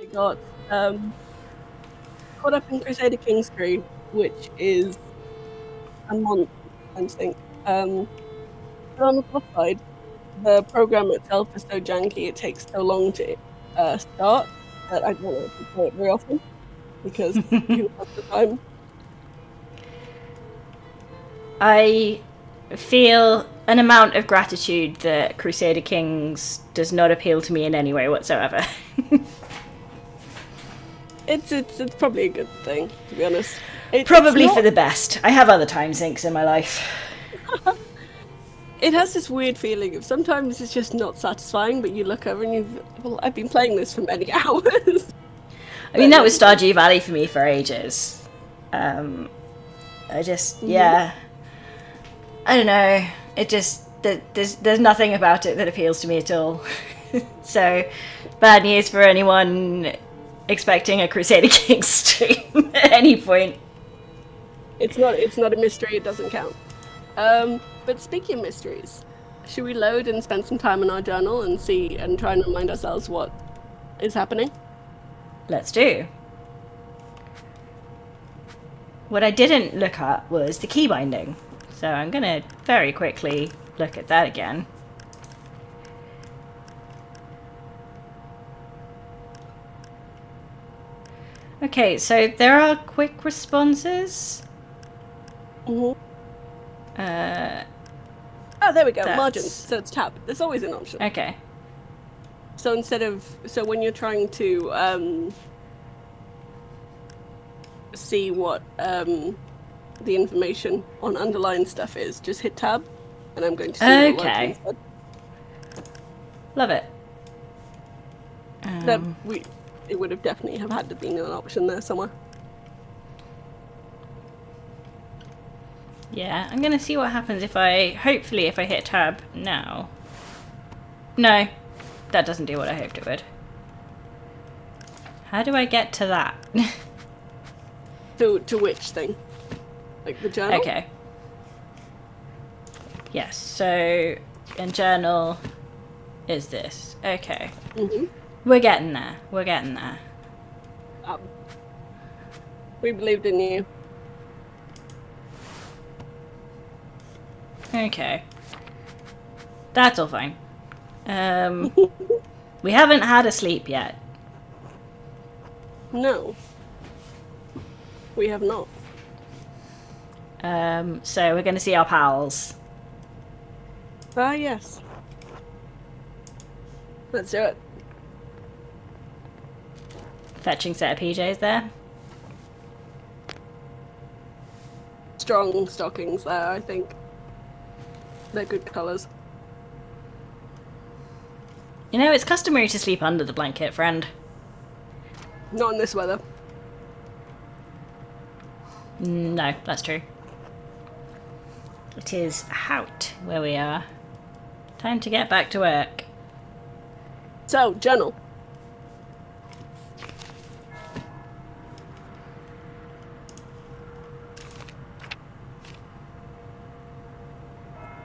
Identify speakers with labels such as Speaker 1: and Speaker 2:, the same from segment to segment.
Speaker 1: we got caught up in Crusader Kings 3, which is a month, I think. But on the plus side, the program itself is so janky, it takes so long to start that I don't actually play it very often because who has the time?
Speaker 2: I feel an amount of gratitude that Crusader Kings does not appeal to me in any way whatsoever.
Speaker 1: It's probably a good thing, to be honest.
Speaker 2: Probably for the best. I have other time sinks in my life.
Speaker 1: It has this weird feeling of sometimes it's just not satisfying, but you look over and well, I've been playing this for many hours.
Speaker 2: I mean, that was Stardew Valley for me for ages. I just, yeah. I don't know. It just, there's nothing about it that appeals to me at all. So, bad news for anyone expecting a Crusader Kings stream at any point.
Speaker 1: It's not a mystery, it doesn't count. But speaking of mysteries, should we load and spend some time in our journal and see and try and remind ourselves what is happening?
Speaker 2: Let's do. What I didn't look at was the key binding. So I'm going to very quickly look at that again. Okay, so there are quick responses.
Speaker 1: Oh, there we go. Margins. So it's tab. There's always an option.
Speaker 2: Okay.
Speaker 1: So when you're trying to see what the information on underlined stuff is, just hit tab, and I'm going to see what
Speaker 2: okay. Love it.
Speaker 1: It would have definitely have had to be an option there somewhere.
Speaker 2: Yeah, I'm gonna see what happens if I hit tab now. No, that doesn't do what I hoped it would. How do I get to that?
Speaker 1: To which thing? Like the journal?
Speaker 2: Okay. Yes, so in journal is this. Okay. We're getting there.
Speaker 1: We believed in you.
Speaker 2: Okay. That's all fine. We haven't had a sleep yet.
Speaker 1: No. We have not.
Speaker 2: So we're going to see our pals.
Speaker 1: Ah, yes. Let's do it.
Speaker 2: Fetching set of PJs there.
Speaker 1: Strong stockings there, I think. They're good colours.
Speaker 2: You know, it's customary to sleep under the blanket, friend.
Speaker 1: Not in this weather.
Speaker 2: No, that's true. It is out where we are. Time to get back to work.
Speaker 1: So, journal.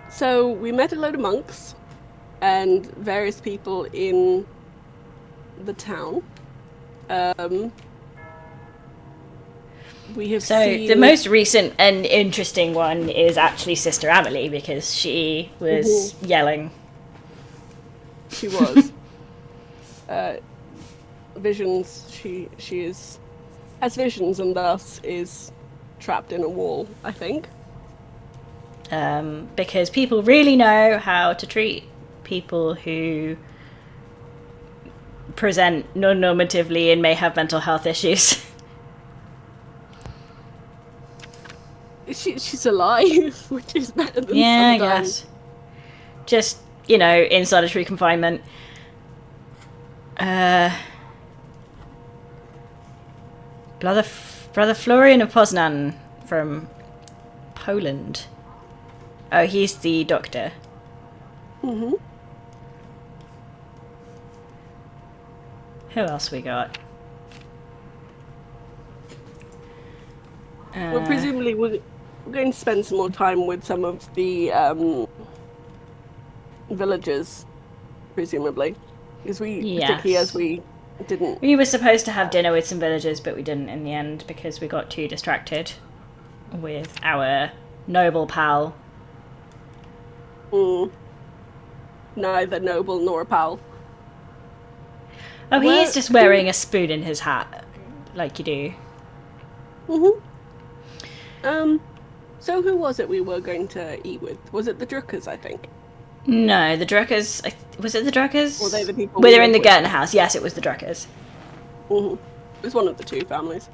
Speaker 1: So, we met a load of monks and various people in the town. We have seen...
Speaker 2: the most recent and interesting one is actually Sister Amelie, because she was yelling.
Speaker 1: She was. Visions, she has visions and thus is trapped in a wall, I think.
Speaker 2: Because people really know how to treat people who present non-normatively and may have mental health issues.
Speaker 1: She's alive, which is better than
Speaker 2: I
Speaker 1: sometimes.
Speaker 2: guess. Just, in solitary confinement. Brother Florian of Poznan from Poland. Oh, he's the doctor. Who else we got?
Speaker 1: Well, presumably we're going to spend some more time with some of the villagers, presumably, because particularly as we didn't.
Speaker 2: We were supposed to have dinner with some villagers, but we didn't in the end because we got too distracted with our noble pal.
Speaker 1: Neither noble nor a pal.
Speaker 2: Oh, he is just wearing a spoon in his hat, like you do.
Speaker 1: So who was it we were going to eat with? Was it the Druckers, I think?
Speaker 2: No, the Druckers... Was it the Druckers?
Speaker 1: Were they the people
Speaker 2: Were they in the Girton house? Yes, it was the Druckers.
Speaker 1: It was one of the two families.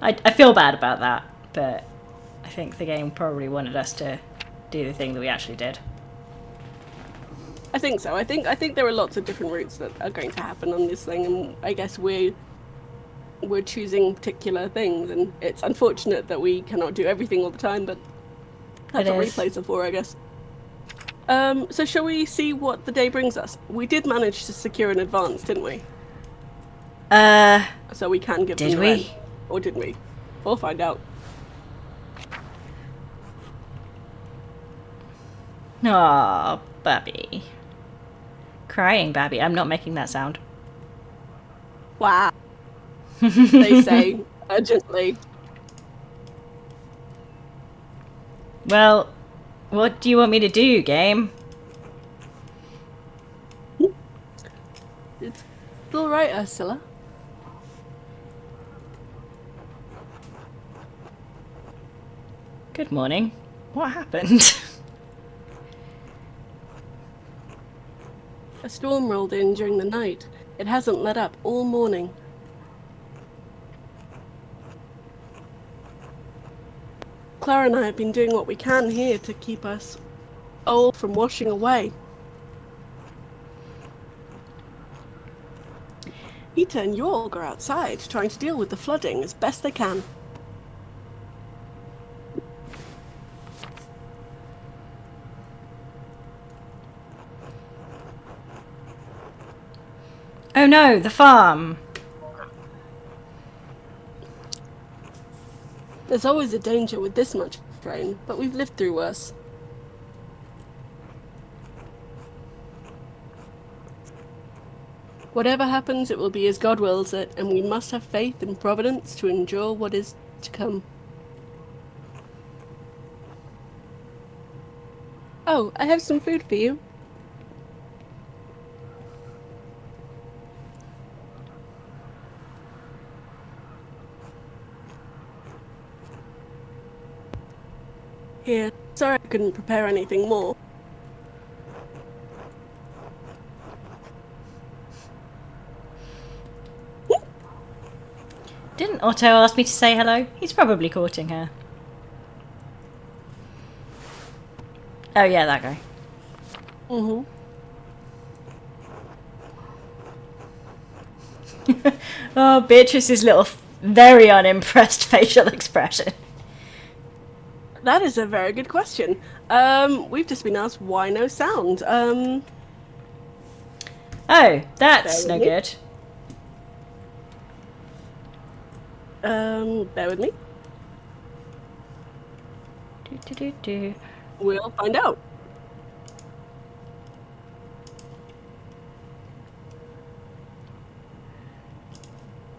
Speaker 2: I feel bad about that, but I think the game probably wanted us to do the thing that we actually did.
Speaker 1: I think so. I think there are lots of different routes that are going to happen on this thing, and I guess we're choosing particular things, and it's unfortunate that we cannot do everything all the time, but that's what replays are for, I guess. So shall we see what the day brings us? We did manage to secure an advance, didn't we? So we can give them the rent. Or did we? We'll find out.
Speaker 2: Aw, Babby. Crying, Babby. I'm not making that sound.
Speaker 1: Wow. They say urgently.
Speaker 2: Well, what do you want me to do, game?
Speaker 1: It's all right, Ursula.
Speaker 2: Good morning. What happened?
Speaker 1: A storm rolled in during the night. It hasn't let up all morning. Clara and I have been doing what we can here to keep us all from washing away. Peter and Jorg are outside, trying to deal with the flooding as best they can.
Speaker 2: Oh no, the farm!
Speaker 1: There's always a danger with this much rain, but we've lived through worse. Whatever happens, it will be as God wills it, and we must have faith in Providence to endure what is to come. Oh, I have some food for you. Here, sorry I couldn't prepare anything more.
Speaker 2: Didn't Otto ask me to say hello? He's probably courting her. Oh yeah, that guy. Oh, Beatrice's little, very unimpressed facial expression.
Speaker 1: That is a very good question. We've just been asked why no sound.
Speaker 2: Oh, that's no good.
Speaker 1: Bear with me.
Speaker 2: Do.
Speaker 1: We'll find out.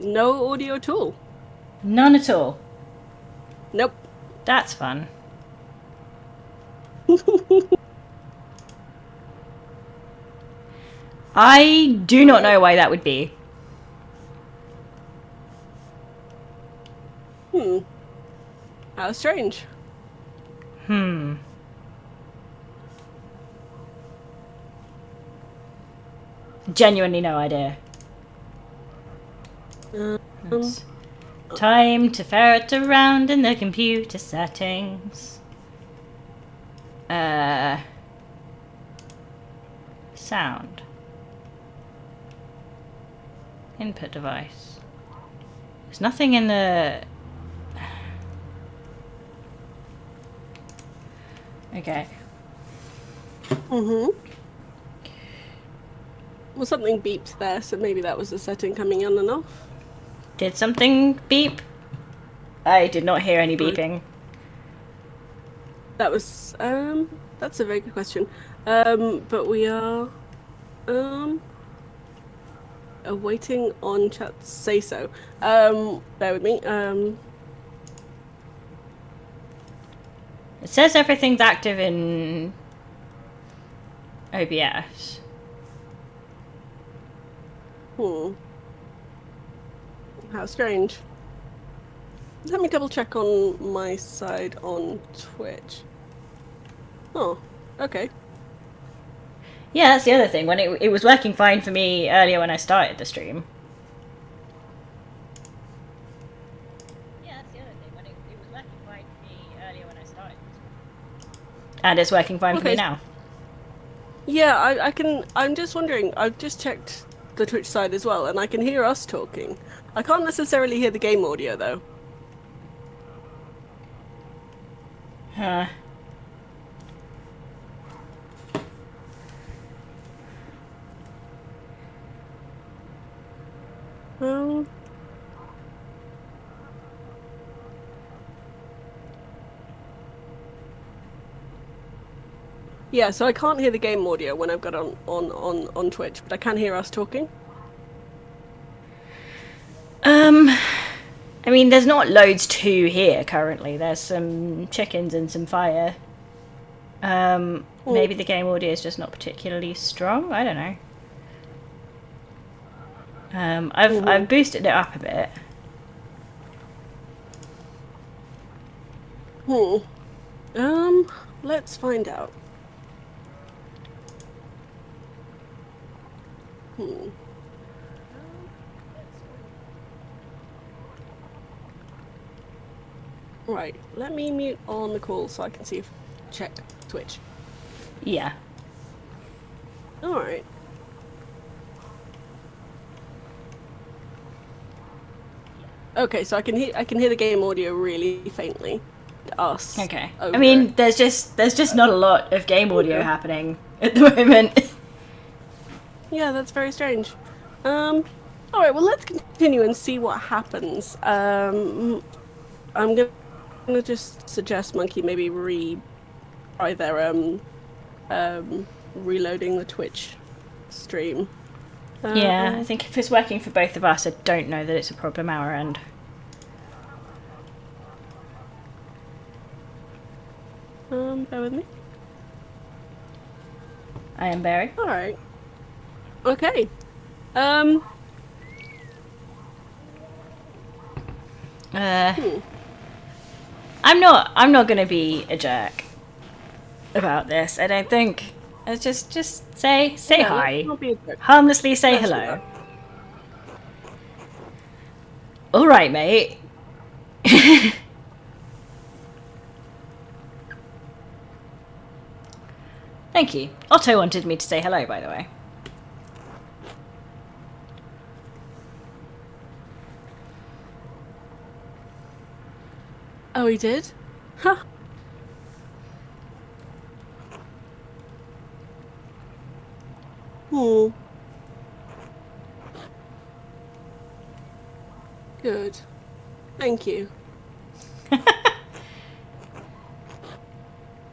Speaker 1: No audio at all.
Speaker 2: None at all.
Speaker 1: Nope.
Speaker 2: That's fun. I do not know why that would be.
Speaker 1: How strange.
Speaker 2: Genuinely no idea. It's time to ferret around in the computer settings. Sound. Input device. There's nothing in the... Okay.
Speaker 1: Well, something beeped there, so maybe that was the setting coming on and off.
Speaker 2: Did something beep? I did not hear any beeping.
Speaker 1: That was that's a very good question. But we are awaiting on chat to say so. Bear with me.
Speaker 2: It says everything's active in OBS.
Speaker 1: How strange. Let me double check on my side on Twitch. Oh, okay.
Speaker 2: Yeah, that's the other thing. When it was working fine for me earlier when I started the stream. Yeah, that's the other thing. When it was working fine for me earlier when I started the stream. And it's working fine for me now.
Speaker 1: Yeah, I can. I'm just wondering. I've just checked the Twitch side as well, and I can hear us talking. I can't necessarily hear the game audio though.
Speaker 2: Huh. Yeah, so I can't hear the game audio when I've got on Twitch, but I can hear us talking. I mean, there's not loads to hear currently. There's some chickens and some fire. Maybe the game audio is just not particularly strong. I don't know. I've boosted it up a bit.
Speaker 1: Let's find out. Right, let me mute on the call so I can see if check Twitch.
Speaker 2: Yeah.
Speaker 1: All right. Okay, so I can hear the game audio really faintly. Us.
Speaker 2: Okay. I mean, there's just not a lot of game audio happening at the moment.
Speaker 1: Yeah, that's very strange. All right, well, let's continue and see what happens. I'm gonna just suggest Monkey maybe try their reloading the Twitch stream.
Speaker 2: Yeah, I think if it's working for both of us, I don't know that it's a problem our end.
Speaker 1: Bear with me.
Speaker 2: I am Barry.
Speaker 1: All right. Okay.
Speaker 2: I'm not gonna be a jerk about this. I don't think. Just say hi. Harmlessly say hello. All right, mate. Thank you. Otto wanted me to say hello, by the way.
Speaker 1: Oh, he did? Huh. Good. Thank you.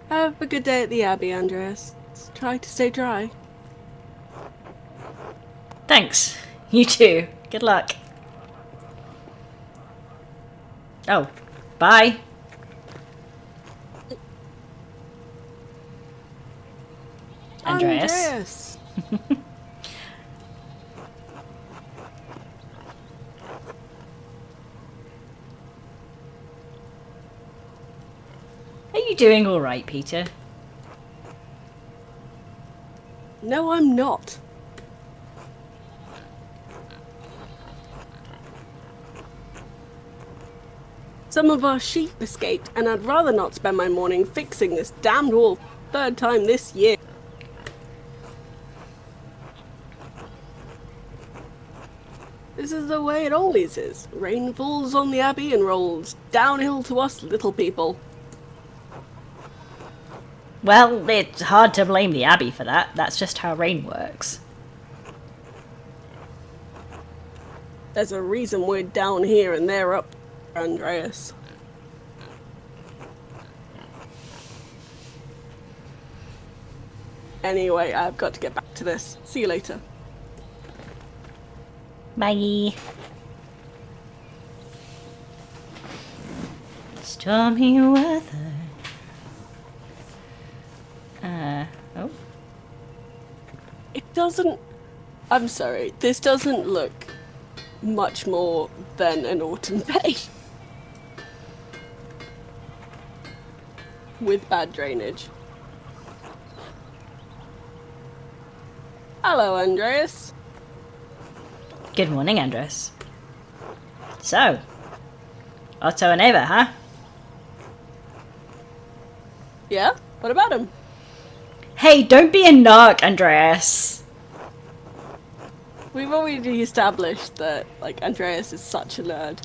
Speaker 1: Have a good day at the Abbey, Andreas. Try to stay dry.
Speaker 2: Thanks. You too. Good luck. Oh, bye. Andreas. Are you doing all right, Peter?
Speaker 1: No, I'm not. Some of our sheep escaped, and I'd rather not spend my morning fixing this damned wall third time this year. This is the way it always is. Rain falls on the Abbey and rolls downhill to us little people.
Speaker 2: Well, it's hard to blame the Abbey for that. That's just how rain works.
Speaker 1: There's a reason we're down here and they're up, Andreas. Anyway, I've got to get back to this. See you later.
Speaker 2: Bye. Stormy weather. Oh.
Speaker 1: It doesn't... I'm sorry, this doesn't look much more than an autumn day. With bad drainage. Hello, Andreas.
Speaker 2: Good morning, Andres. So, Otto and Ava, huh?
Speaker 1: Yeah? What about him?
Speaker 2: Hey, don't be a narc, Andreas.
Speaker 1: We've already established that, like, Andreas is such a nerd.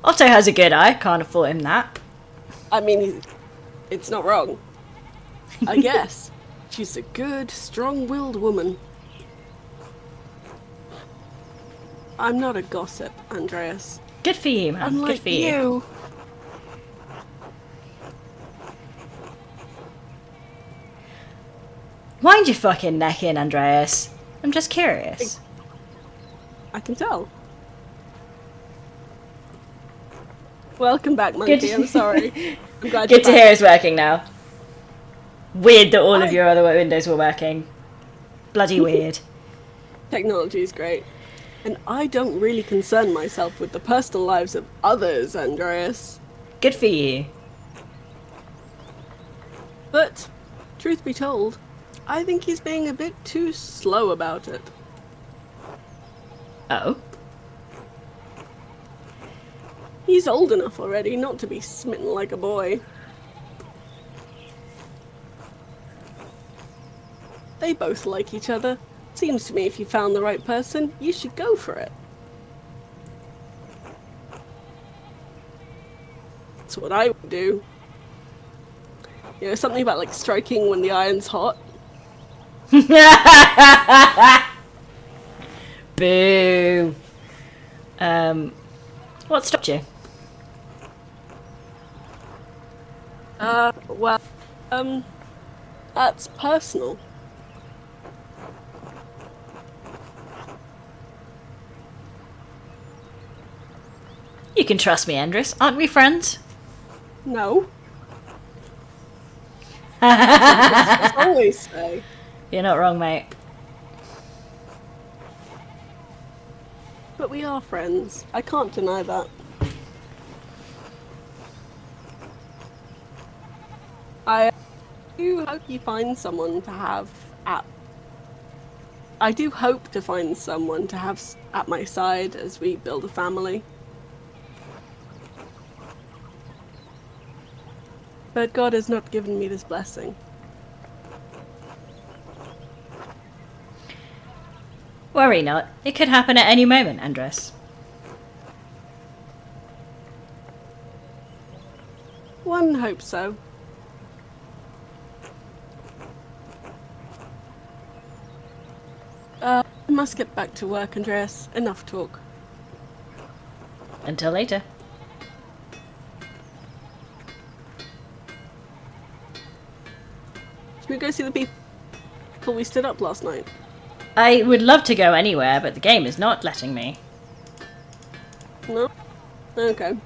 Speaker 2: Otto has a good eye, can't afford him that.
Speaker 1: I mean, it's not wrong. I guess. She's a good, strong-willed woman. I'm not a gossip, Andreas.
Speaker 2: Good for you, man.
Speaker 1: Unlike
Speaker 2: Good for you. Wind your fucking neck in, Andreas. I'm just curious.
Speaker 1: I can tell. Welcome back, Monkey. I'm sorry. I'm glad
Speaker 2: Good to hear it's working now. Weird that all of your other windows were working. Bloody weird.
Speaker 1: Technology is great. And I don't really concern myself with the personal lives of others, Andreas.
Speaker 2: Good for you.
Speaker 1: But, truth be told, I think he's being a bit too slow about it.
Speaker 2: Oh?
Speaker 1: He's old enough already not to be smitten like a boy. They both like each other. Seems to me if you found the right person, you should go for it. That's what I would do. You know, something about like striking when the iron's hot.
Speaker 2: Boo. What stopped you?
Speaker 1: Well, that's personal.
Speaker 2: You can trust me, Andres. Aren't we friends?
Speaker 1: No. I always say.
Speaker 2: You're not wrong, mate.
Speaker 1: But we are friends. I can't deny that. I do hope you find someone to have at... I do hope to find someone to have at my side as we build a family. But God has not given me this blessing.
Speaker 2: Worry not. It could happen at any moment, Andres.
Speaker 1: One hopes so. I must get back to work, Andreas. Enough talk.
Speaker 2: Until later.
Speaker 1: Should we go see the people we stood up last night?
Speaker 2: I would love to go anywhere, but the game is not letting me.
Speaker 1: No? Okay.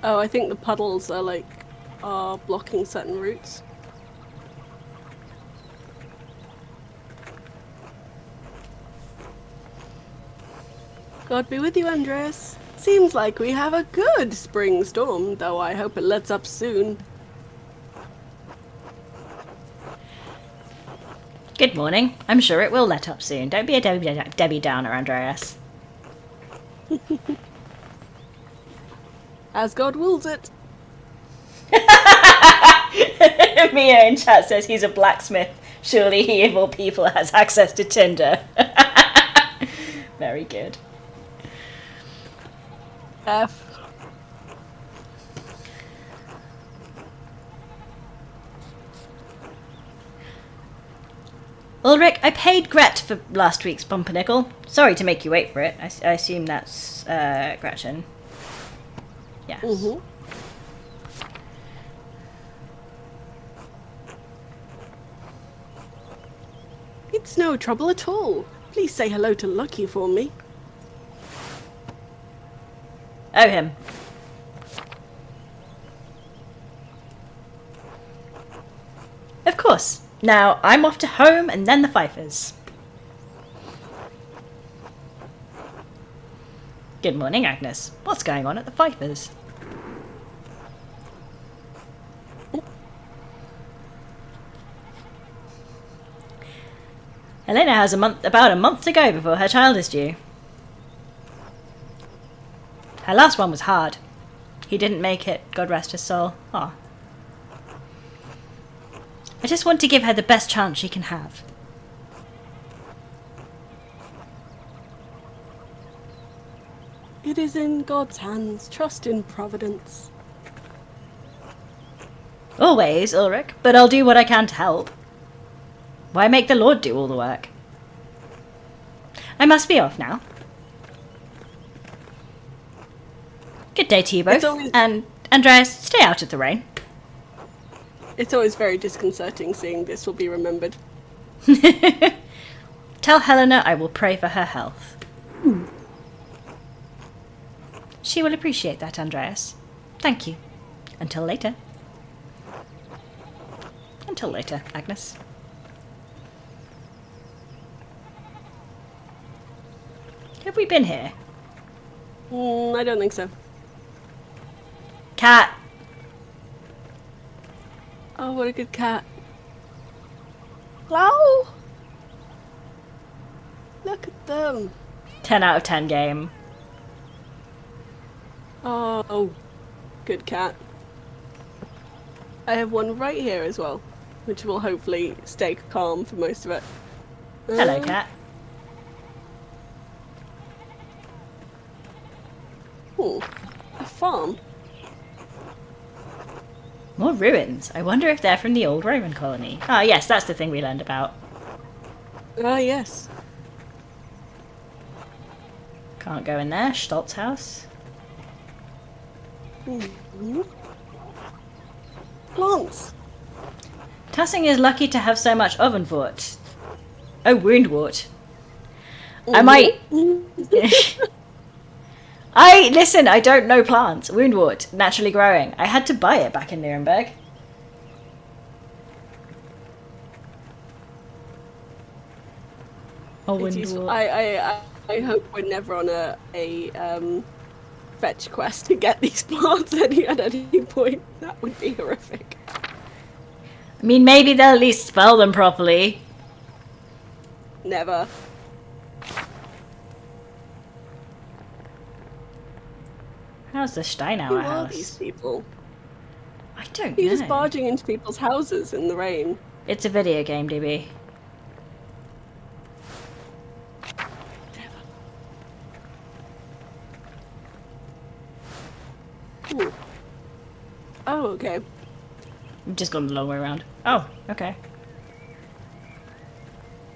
Speaker 1: Oh, I think the puddles are blocking certain routes. God be with you, Andreas. Seems like we have a good spring storm, though I hope it lets up soon.
Speaker 2: Good morning. I'm sure it will let up soon. Don't be a Debbie Downer, Andreas.
Speaker 1: As God wills it.
Speaker 2: Mia in chat says he's a blacksmith. Surely he of all people has access to Tinder. Very good.
Speaker 1: F.
Speaker 2: Ulrich, I paid Gret for last week's pumpernickel. Sorry to make you wait for it. I assume that's Gretchen. Yes.
Speaker 1: Mm-hmm. It's no trouble at all. Please say hello to Lucky for me.
Speaker 2: Oh, him. Of course. Now, I'm off to home and then the Pfeiffers. Good morning, Agnes. What's going on at the Pfeiffers? Helena has about a month to go before her child is due. Her last one was hard. He didn't make it, God rest his soul. Aw. I just want to give her the best chance she can have.
Speaker 1: It is in God's hands. Trust in Providence.
Speaker 2: Always, Ulrich, but I'll do what I can to help. Why make the Lord do all the work? I must be off now. Good day to you both. And Andreas, stay out of the rain.
Speaker 1: It's always very disconcerting seeing this will be remembered.
Speaker 2: Tell Helena I will pray for her health. She will appreciate that, Andreas. Thank you. Until later. Until later, Agnes. Have we been here?
Speaker 1: I don't think so.
Speaker 2: Cat!
Speaker 1: Oh, what a good cat. Hello? Look at them.
Speaker 2: 10 out of 10 game.
Speaker 1: Oh, good cat. I have one right here as well, which will hopefully stay calm for most of it.
Speaker 2: Hello, cat.
Speaker 1: A farm.
Speaker 2: More ruins. I wonder if they're from the old Roman colony. Ah, yes, that's the thing we learned about.
Speaker 1: Ah, yes.
Speaker 2: Can't go in there. Stoltz house.
Speaker 1: Plants.
Speaker 2: Tussing is lucky to have so much ovenwort. Oh, woundwort. I might... Listen, I don't know plants. Woundwort, naturally growing. I had to buy it back in Nuremberg. Oh, woundwort.
Speaker 1: I hope we're never on a fetch quest to get these plants at any point. That would be horrific.
Speaker 2: I mean, maybe they'll at least spell them properly.
Speaker 1: Never.
Speaker 2: How's the Steinauer
Speaker 1: Who
Speaker 2: house?
Speaker 1: are these people?
Speaker 2: I don't
Speaker 1: You're
Speaker 2: know.
Speaker 1: just barging into people's houses in the rain.
Speaker 2: It's a video game, DB.
Speaker 1: Ooh. Oh, okay.
Speaker 2: I've just gone the long way around. Oh, okay.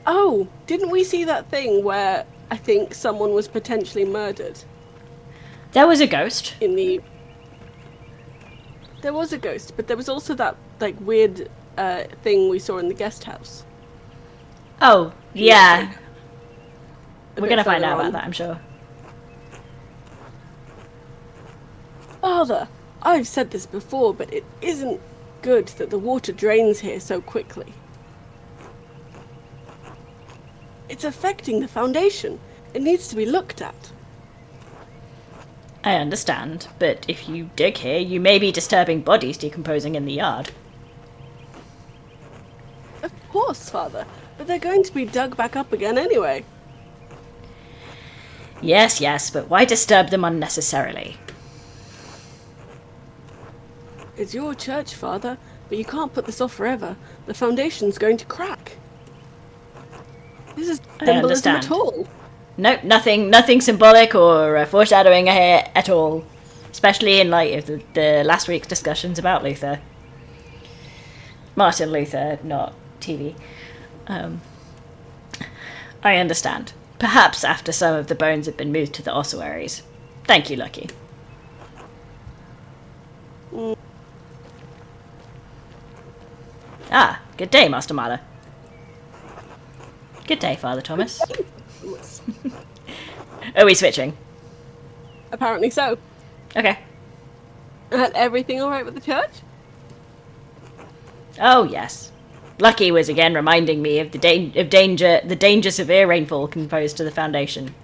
Speaker 1: Oh, didn't we see that thing where I think someone was potentially murdered?
Speaker 2: There was a ghost.
Speaker 1: There was a ghost, but there was also that, like, weird thing we saw in the guest house.
Speaker 2: Oh, yeah. We're gonna find
Speaker 1: further
Speaker 2: out
Speaker 1: on.
Speaker 2: about that, I'm sure.
Speaker 1: Father, I've said this before, but it isn't good that the water drains here so quickly. It's affecting the foundation. It needs to be looked at.
Speaker 2: I understand, but if you dig here, you may be disturbing bodies decomposing in the yard.
Speaker 1: Of course, Father, but they're going to be dug back up again anyway.
Speaker 2: Yes, yes, but why disturb them unnecessarily?
Speaker 1: It's your church, Father, but you can't put this off forever. The foundation's going to crack. This is symbolism at all.
Speaker 2: Nope, nothing symbolic or foreshadowing here at all. Especially in light of the last week's discussions about Luther. Martin Luther, not TV. I understand. Perhaps after some of the bones have been moved to the ossuaries. Thank you, Lucky. Ah, good day, Master Marla. Good day, Father Thomas. Are we switching?
Speaker 1: Apparently so.
Speaker 2: Okay.
Speaker 1: Everything all right with the church?
Speaker 2: Oh, yes. Lucky was again reminding me of the danger severe rainfall can pose to the Foundation.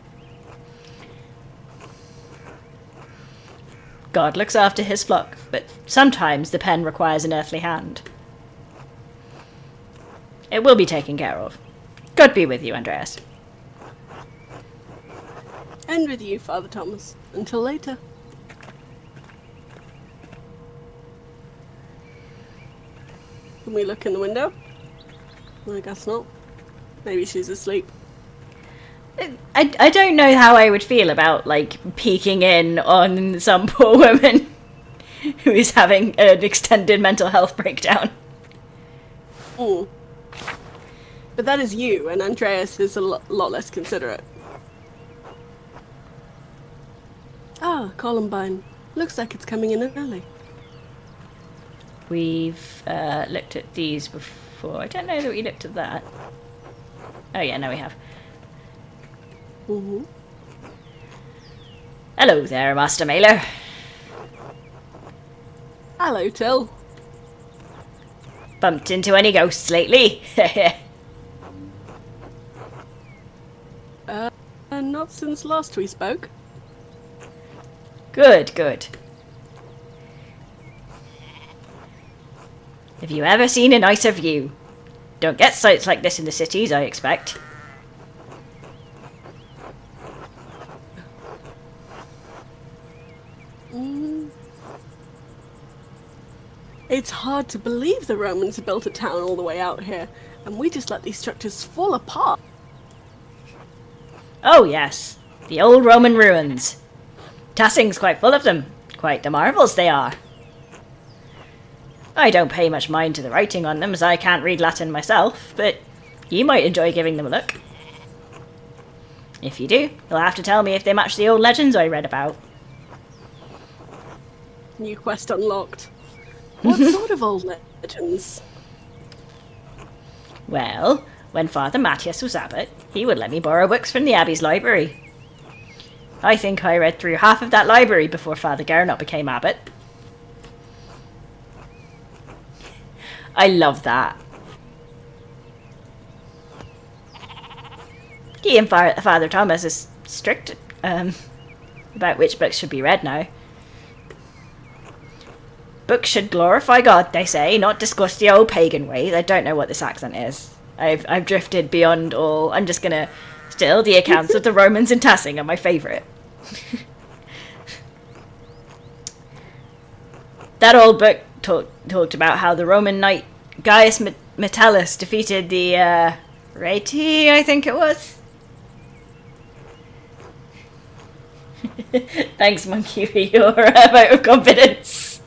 Speaker 2: God looks after his flock, but sometimes the pen requires an earthly hand. It will be taken care of. God be with you, Andreas.
Speaker 1: And with you, Father Thomas. Until later. Can we look in the window? I guess not. Maybe she's asleep.
Speaker 2: I don't know how I would feel about, like, peeking in on some poor woman who is having an extended mental health breakdown.
Speaker 1: Mm. But that is you, and Andreas is a lot less considerate. Ah, Columbine. Looks like it's coming in early.
Speaker 2: We've looked at these before. I don't know that we looked at that. Oh yeah, no we have.
Speaker 1: Mm-hmm.
Speaker 2: Hello there, Master Mailer.
Speaker 1: Hello, Till.
Speaker 2: Bumped into any ghosts lately?
Speaker 1: Not since last we spoke.
Speaker 2: Good, good. Have you ever seen a nicer view? Don't get sights like this in the cities, I expect.
Speaker 1: It's hard to believe the Romans built a town all the way out here, and we just let these structures fall apart.
Speaker 2: Oh yes, the old Roman ruins. Tassing's quite full of them. Quite the marvels they are. I don't pay much mind to the writing on them, as I can't read Latin myself, but you might enjoy giving them a look. If you do, you'll have to tell me if they match the old legends I read about.
Speaker 1: New quest unlocked. What sort of old legends?
Speaker 2: Well, when Father Matthias was abbot, he would let me borrow books from the abbey's library. I think I read through half of that library before Father Gernot became abbot. I love that. He and Father Thomas is strict about which books should be read now. Books should glorify God, they say, not discuss the old pagan ways. I don't know what this accent is. I've drifted beyond all. I'm just gonna... Still, the accounts of the Romans in Tassing are my favourite. That old book talked about how the Roman knight Gaius Metellus defeated the Reti, I think it was. Thanks, Monkey, for your vote of confidence.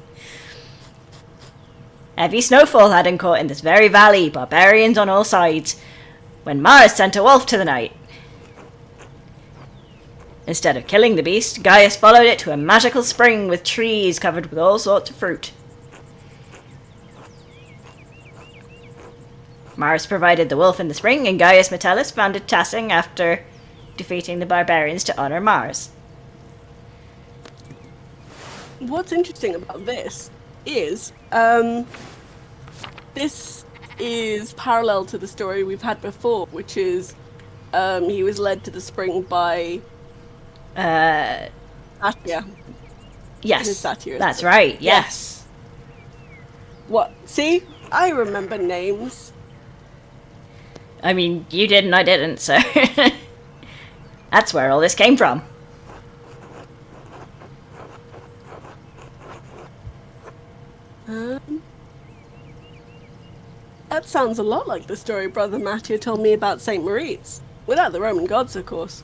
Speaker 2: Heavy snowfall had been caught in this very valley, barbarians on all sides, when Mars sent a wolf to the night. Instead of killing the beast, Gaius followed it to a magical spring with trees covered with all sorts of fruit. Mars provided the wolf in the spring, and Gaius Metellus founded Tassing after defeating the barbarians to honor Mars.
Speaker 1: What's interesting about this is, this is parallel to the story we've had before, which is, he was led to the spring by Satya.
Speaker 2: Yes,
Speaker 1: Satya,
Speaker 2: that's right, yes.
Speaker 1: What? See? I remember names.
Speaker 2: I mean, you did and I didn't, so... That's where all this came from.
Speaker 1: That sounds a lot like the story Brother Matthew told me about St. Moritz. Without the Roman gods, of course.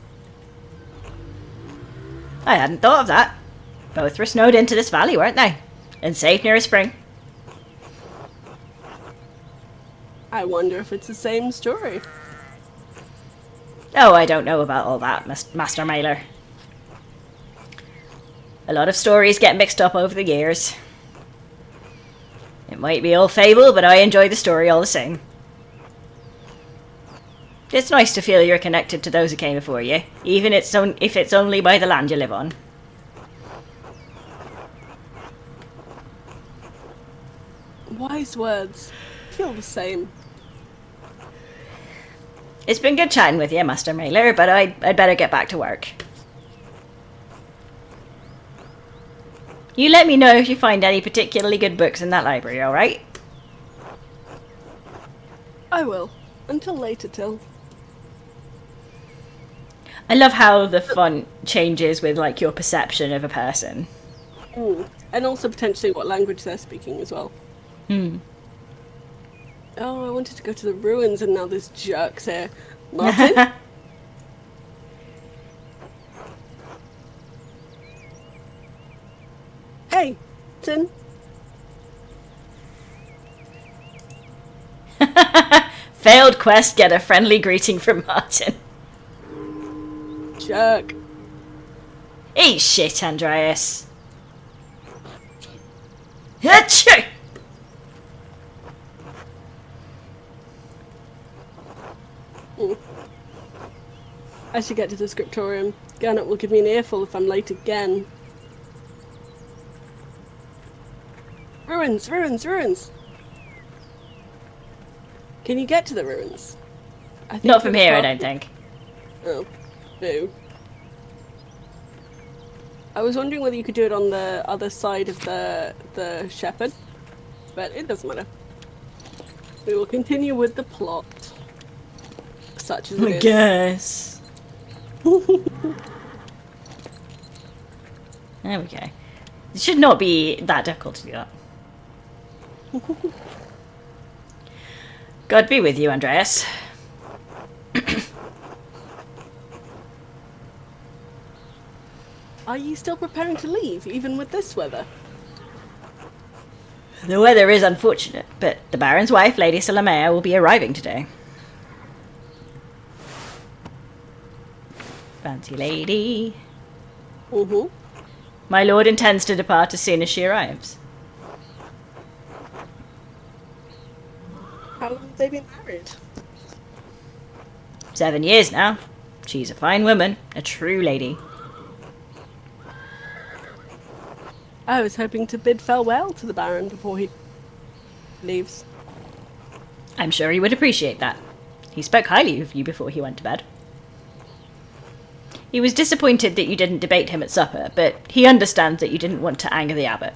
Speaker 2: I hadn't thought of that. Both were snowed into this valley, weren't they? And safe near a spring.
Speaker 1: I wonder if it's the same story.
Speaker 2: Oh, I don't know about all that, Master Mailer. A lot of stories get mixed up over the years. It might be all fable, but I enjoy the story all the same. It's nice to feel you're connected to those who came before you, even if it's only by the land you live on.
Speaker 1: Wise words. I feel the same.
Speaker 2: It's been good chatting with you, Master Mailer, but I'd better get back to work. You let me know if you find any particularly good books in that library, alright?
Speaker 1: I will. Until later, Till.
Speaker 2: I love how the font changes with, like, your perception of a person.
Speaker 1: And also potentially what language they're speaking as well. Oh, I wanted to go to the ruins and now this jerk's here. Martin? Hey, Tin.
Speaker 2: Failed quest, get a friendly greeting from Martin.
Speaker 1: Jerk.
Speaker 2: Eat shit, Andreas. Achoo!
Speaker 1: I should get to the scriptorium. Gernot will give me an earful if I'm late again. Ruins, ruins, ruins! Can you get to the ruins? I think
Speaker 2: Not from here, I don't think.
Speaker 1: Oh, boo. I was wondering whether you could do it on the other side of the shepherd, but it doesn't matter. We will continue with the plot. Such as it
Speaker 2: I
Speaker 1: is.
Speaker 2: guess. There we go. It should not be that difficult to do that. God be with you, Andreas.
Speaker 1: Are you still preparing to leave, even with this weather?
Speaker 2: The weather is unfortunate, but the Baron's wife, Lady Salamea, will be arriving today. Fancy lady. My lord intends to depart as soon as she arrives.
Speaker 1: How long have they been married?
Speaker 2: 7 years now. She's a fine woman, a true lady.
Speaker 1: I was hoping to bid farewell to the Baron before he leaves.
Speaker 2: I'm sure he would appreciate that. He spoke highly of you before he went to bed. He was disappointed that you didn't debate him at supper, but he understands that you didn't want to anger the abbot.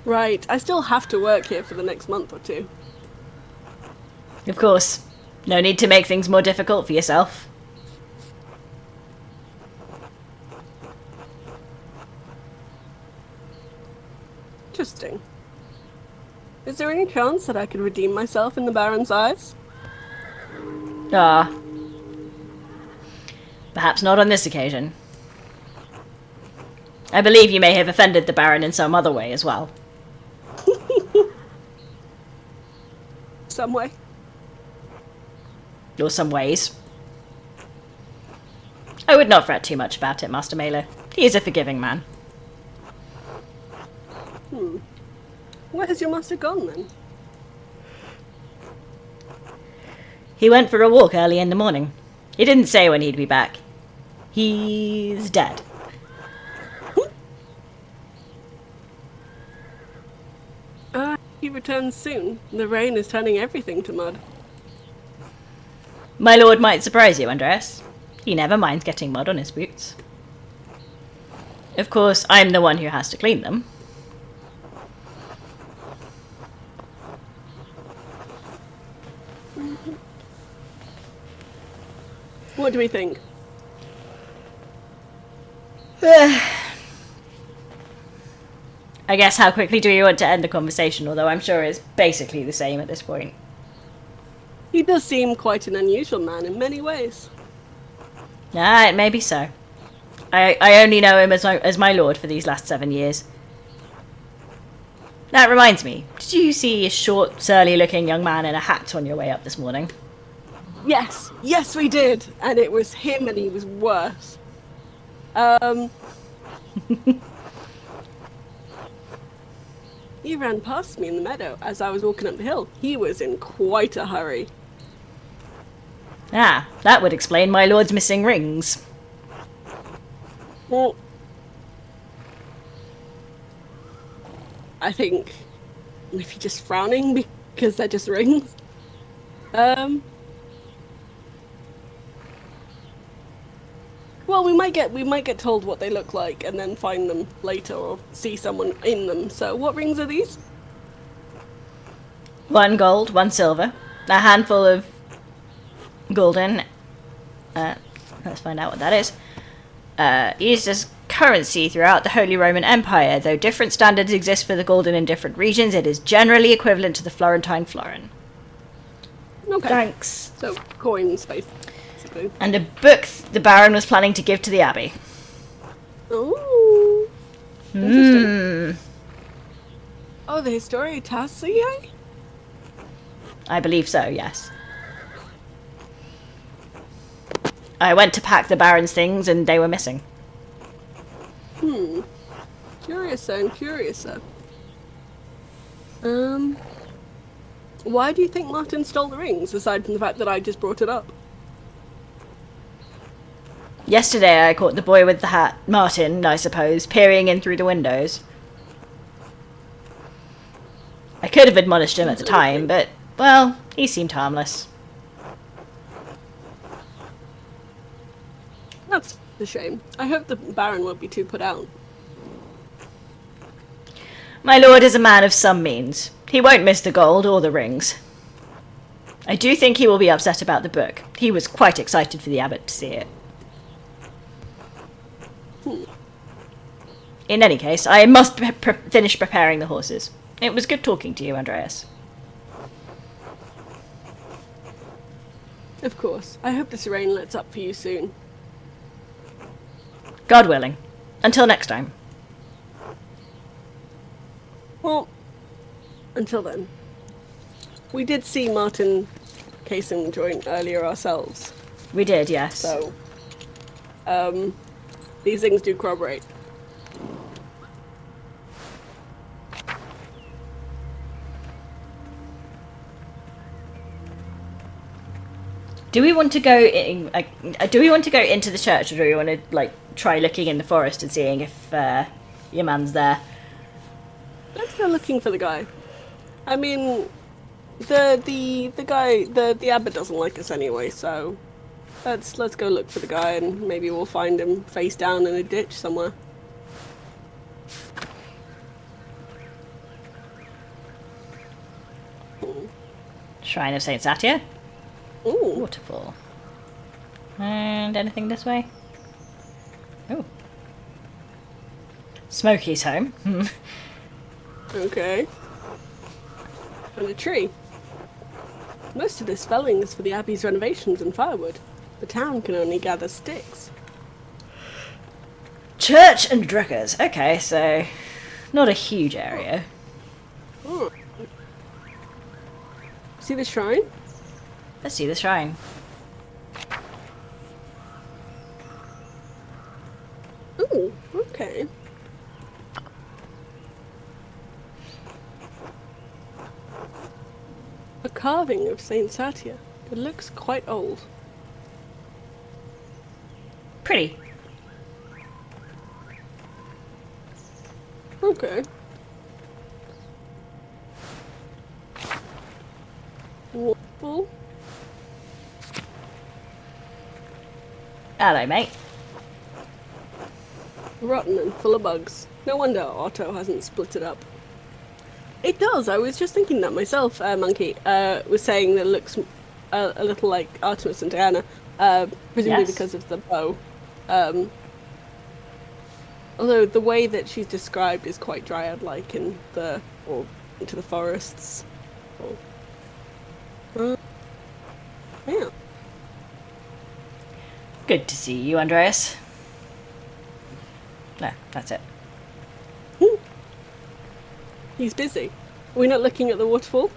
Speaker 1: Right, I still have to work here for the next month or two.
Speaker 2: Of course. No need to make things more difficult for yourself.
Speaker 1: Interesting. Is there any chance that I could redeem myself in the Baron's eyes?
Speaker 2: Ah. Perhaps not on this occasion. I believe you may have offended the Baron in some other way as well.
Speaker 1: Some way.
Speaker 2: Or some ways. I would not fret too much about it, Master Mailer. He is a forgiving man.
Speaker 1: Where has your master gone, then?
Speaker 2: He went for a walk early in the morning. He didn't say when he'd be back. He's dead.
Speaker 1: He returns soon. The rain is turning everything to mud.
Speaker 2: My lord might surprise you, Andreas. He never minds getting mud on his boots. Of course, I'm the one who has to clean them.
Speaker 1: What do we think?
Speaker 2: I guess how quickly do you want to end the conversation, although I'm sure it's basically the same at this point.
Speaker 1: He does seem quite an unusual man in many ways.
Speaker 2: Ah, it may be so. I only know him as my lord for these last 7 years. That reminds me, did you see a short, surly-looking young man in a hat on your way up this morning?
Speaker 1: Yes, yes, we did, and it was him, and he was worse. Um, he ran past me in the meadow as I was walking up the hill. He was in quite a hurry.
Speaker 2: Ah, that would explain my lord's missing rings.
Speaker 1: Well, I think if you're just frowning because they're just rings. Well, we might get told what they look like and then find them later or see someone in them. So, what rings are these?
Speaker 2: 1 gold, 1 silver, a handful of golden. Let's find out what that is. Used as currency throughout the Holy Roman Empire. Though different standards exist for the golden in different regions, it is generally equivalent to the Florentine florin.
Speaker 1: Okay.
Speaker 2: Thanks.
Speaker 1: So, coin space, basically.
Speaker 2: And a book the Baron was planning to give to the Abbey.
Speaker 1: Ooh. Interesting. Oh, the Historia Tassiae?
Speaker 2: I believe so, yes. I went to pack the Baron's things and they were missing.
Speaker 1: Curiouser and curiouser. Why do you think Martin stole the rings, aside from the fact that I just brought it up?
Speaker 2: Yesterday I caught the boy with the hat, Martin, I suppose, peering in through the windows. I could have admonished him at the time, but, well, he seemed harmless.
Speaker 1: That's a shame. I hope the Baron won't be too put out.
Speaker 2: My lord is a man of some means. He won't miss the gold or the rings. I do think he will be upset about the book. He was quite excited for the abbot to see it. In any case, I must finish preparing the horses. It was good talking to you, Andreas.
Speaker 1: Of course. I hope this rain lets up for you soon.
Speaker 2: God willing. Until next time.
Speaker 1: Well, until then. We did see Martin casing the joint earlier ourselves.
Speaker 2: We did, yes.
Speaker 1: So, these things do corroborate.
Speaker 2: Do we want to go in, do we want to go into the church, or do we want to try looking in the forest and seeing if your man's there?
Speaker 1: Let's go looking for the guy. I mean, the guy, the abbot doesn't like us anyway, so let's go look for the guy and maybe we'll find him face down in a ditch somewhere.
Speaker 2: Shrine of Saint Satya.
Speaker 1: Ooh.
Speaker 2: Waterfall. And anything this way? Oh. Smokey's home.
Speaker 1: Okay. And a tree. Most of this felling is for the abbey's renovations and firewood. The town can only gather sticks.
Speaker 2: Church and Druckers. Okay, so not a huge area.
Speaker 1: Oh. See the shrine?
Speaker 2: Let's see the shrine.
Speaker 1: Ooh, okay. A carving of Saint Satya. It looks quite old.
Speaker 2: Pretty.
Speaker 1: Okay. Waffle.
Speaker 2: Hello, mate.
Speaker 1: Rotten and full of bugs. No wonder Otto hasn't split it up. It does. I was just thinking that myself. Monkey was saying that it looks a little like Artemis and Diana, presumably
Speaker 2: Yes.
Speaker 1: because of the bow. Although the way that she's described is quite dryad-like or into the forests. Yeah.
Speaker 2: Good to see you, Andreas. No, that's it.
Speaker 1: He's busy. Are we not looking at the waterfall?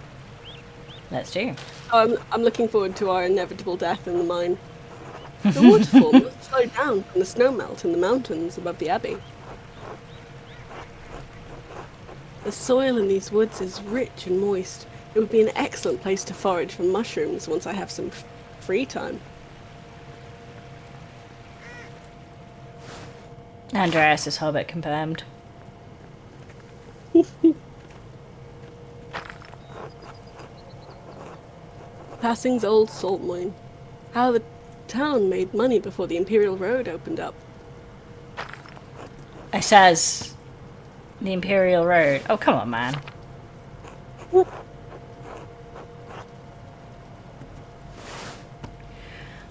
Speaker 2: Let's do.
Speaker 1: I'm looking forward to our inevitable death in the mine. The waterfall must slow down from the snowmelt in the mountains above the abbey. The soil in these woods is rich and moist. It would be an excellent place to forage for mushrooms once I have some free time.
Speaker 2: Andreas' hobbit confirmed.
Speaker 1: Passing's old salt mine. How the town made money before the Imperial Road opened up.
Speaker 2: It says the Imperial Road. Oh, come on, man.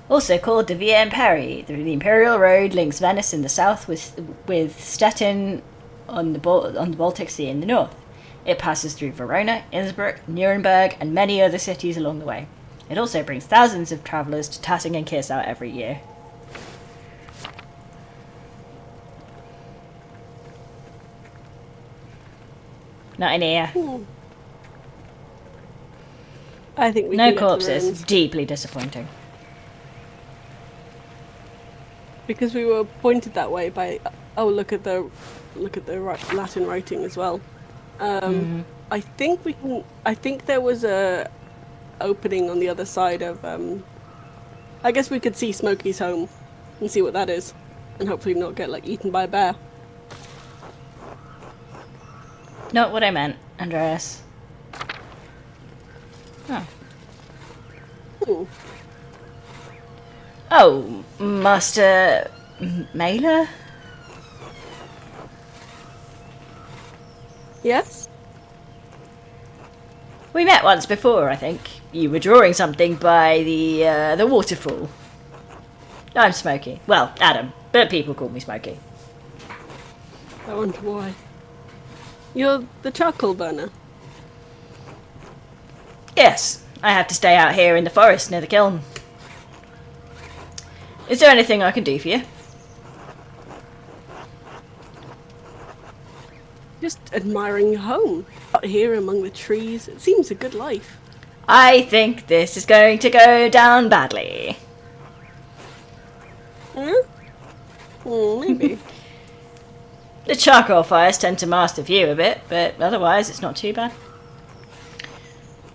Speaker 2: Also called the Via Imperii, the Imperial Road links Venice in the south with Stettin on the Baltic Sea in the north. It passes through Verona, Innsbruck, Nuremberg, and many other cities along the way. It also brings thousands of travellers to Tatting and Kirsau every year. Not in here.
Speaker 1: I think we
Speaker 2: no
Speaker 1: can
Speaker 2: corpses. Deeply disappointing.
Speaker 1: Because we were pointed that way by look at the Latin writing as well. I think we can. I think there was a opening on the other side of. I guess we could see Smokey's home and see what that is, and hopefully not get eaten by a bear.
Speaker 2: Not what I meant, Andreas. Oh.
Speaker 1: Ooh.
Speaker 2: Oh, Master Mailer?
Speaker 1: Yes?
Speaker 2: We met once before, I think. You were drawing something by the waterfall. I'm Smokey. Well, Adam, but people call me Smokey.
Speaker 1: I wonder why. You're the charcoal burner?
Speaker 2: Yes, I have to stay out here in the forest near the kiln. Is there anything I can do for you?
Speaker 1: Just admiring your home. Out here among the trees. It seems a good life.
Speaker 2: I think this is going to go down badly.
Speaker 1: Maybe.
Speaker 2: The charcoal fires tend to mask the view a bit, but otherwise it's not too bad.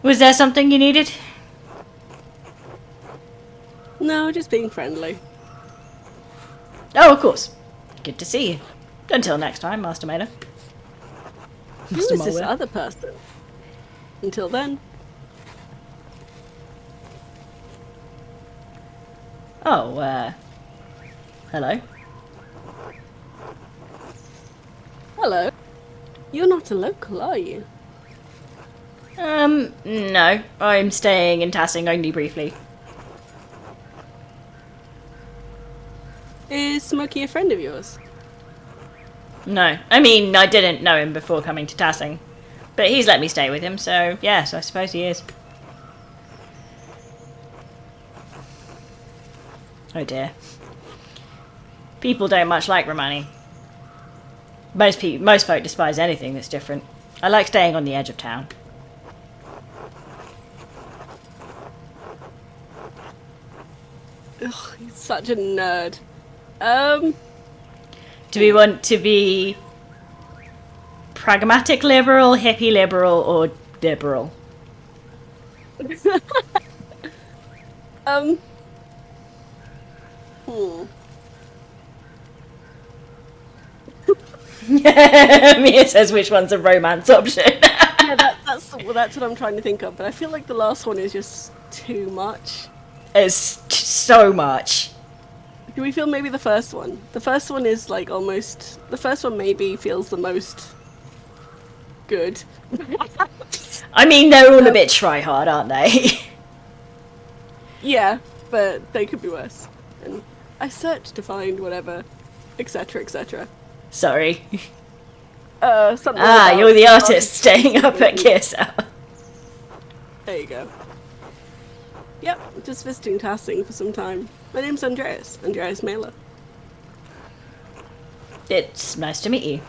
Speaker 2: Was there something you needed?
Speaker 1: No, just being friendly.
Speaker 2: Oh, of course. Good to see you. Until next time, Master Maida.
Speaker 1: Who is this other person? Until then.
Speaker 2: Oh, hello.
Speaker 1: Hello. You're not a local, are you?
Speaker 2: No. I'm staying in Tassing only briefly.
Speaker 1: Is Smokey a friend of yours?
Speaker 2: No. I mean, I didn't know him before coming to Tassing. But he's let me stay with him, so yes, I suppose he is. Oh dear. People don't much like Romani. Most folk despise anything that's different. I like staying on the edge of town.
Speaker 1: Ugh, he's such a nerd.
Speaker 2: Do we want to be pragmatic liberal, hippie liberal, or liberal? Mia says which one's a romance option.
Speaker 1: Yeah, that's what I'm trying to think of, but I feel like the last one is just too much.
Speaker 2: It's so much.
Speaker 1: Do we feel maybe the first one? The first one is almost... The first one maybe feels the most good.
Speaker 2: I mean, they're all a bit try-hard, aren't they?
Speaker 1: Yeah, but they could be worse. And I searched to find whatever, etc., etc.
Speaker 2: Sorry.
Speaker 1: Something
Speaker 2: you're the artist staying up at Kirsau.
Speaker 1: There you go. Yep, just visiting Tassing for some time. My name's Andreas Mailer.
Speaker 2: It's nice to meet you.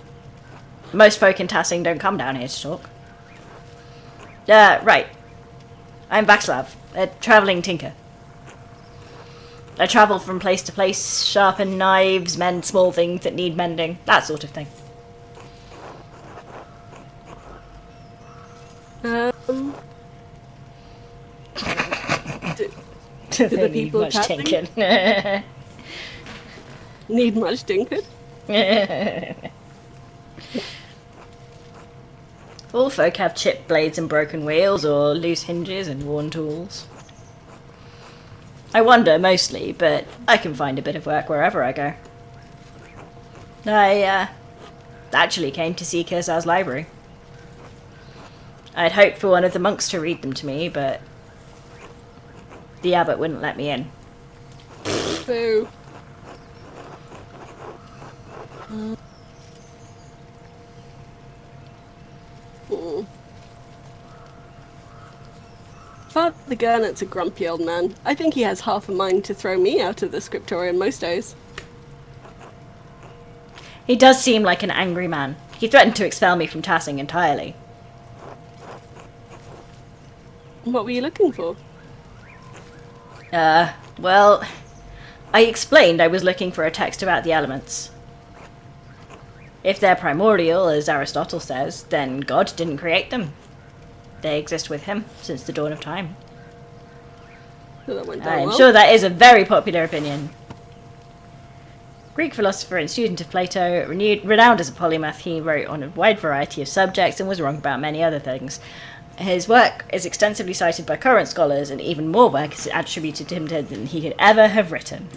Speaker 2: Most folk in Tassing don't come down here to talk. Right. I'm Václav, a travelling tinker. I travel from place to place, sharpen knives, mend small things that need mending, that sort of thing.
Speaker 1: Do the
Speaker 2: They need
Speaker 1: people
Speaker 2: much
Speaker 1: chatting
Speaker 2: tinking.
Speaker 1: need much tinkered?
Speaker 2: All folk have chipped blades and broken wheels, or loose hinges and worn tools. I wander mostly, but I can find a bit of work wherever I go. I actually came to see Kirsar's library. I'd hoped for one of the monks to read them to me, but the abbot wouldn't let me in.
Speaker 1: Boo. Father Gurnet's a grumpy old man. I think he has half a mind to throw me out of the scriptorium most days.
Speaker 2: He does seem like an angry man. He threatened to expel me from Tassing entirely.
Speaker 1: What were you looking for?
Speaker 2: Well, I explained I was looking for a text about the elements. If they're primordial, as Aristotle says, then God didn't create them. They exist with him since the dawn of time.
Speaker 1: So that went down
Speaker 2: I'm
Speaker 1: well.
Speaker 2: sure that is a very popular opinion. Greek philosopher and student of Plato, renowned as a polymath, he wrote on a wide variety of subjects and was wrong about many other things. His work is extensively cited by current scholars, and even more work is attributed to him than he could ever have written.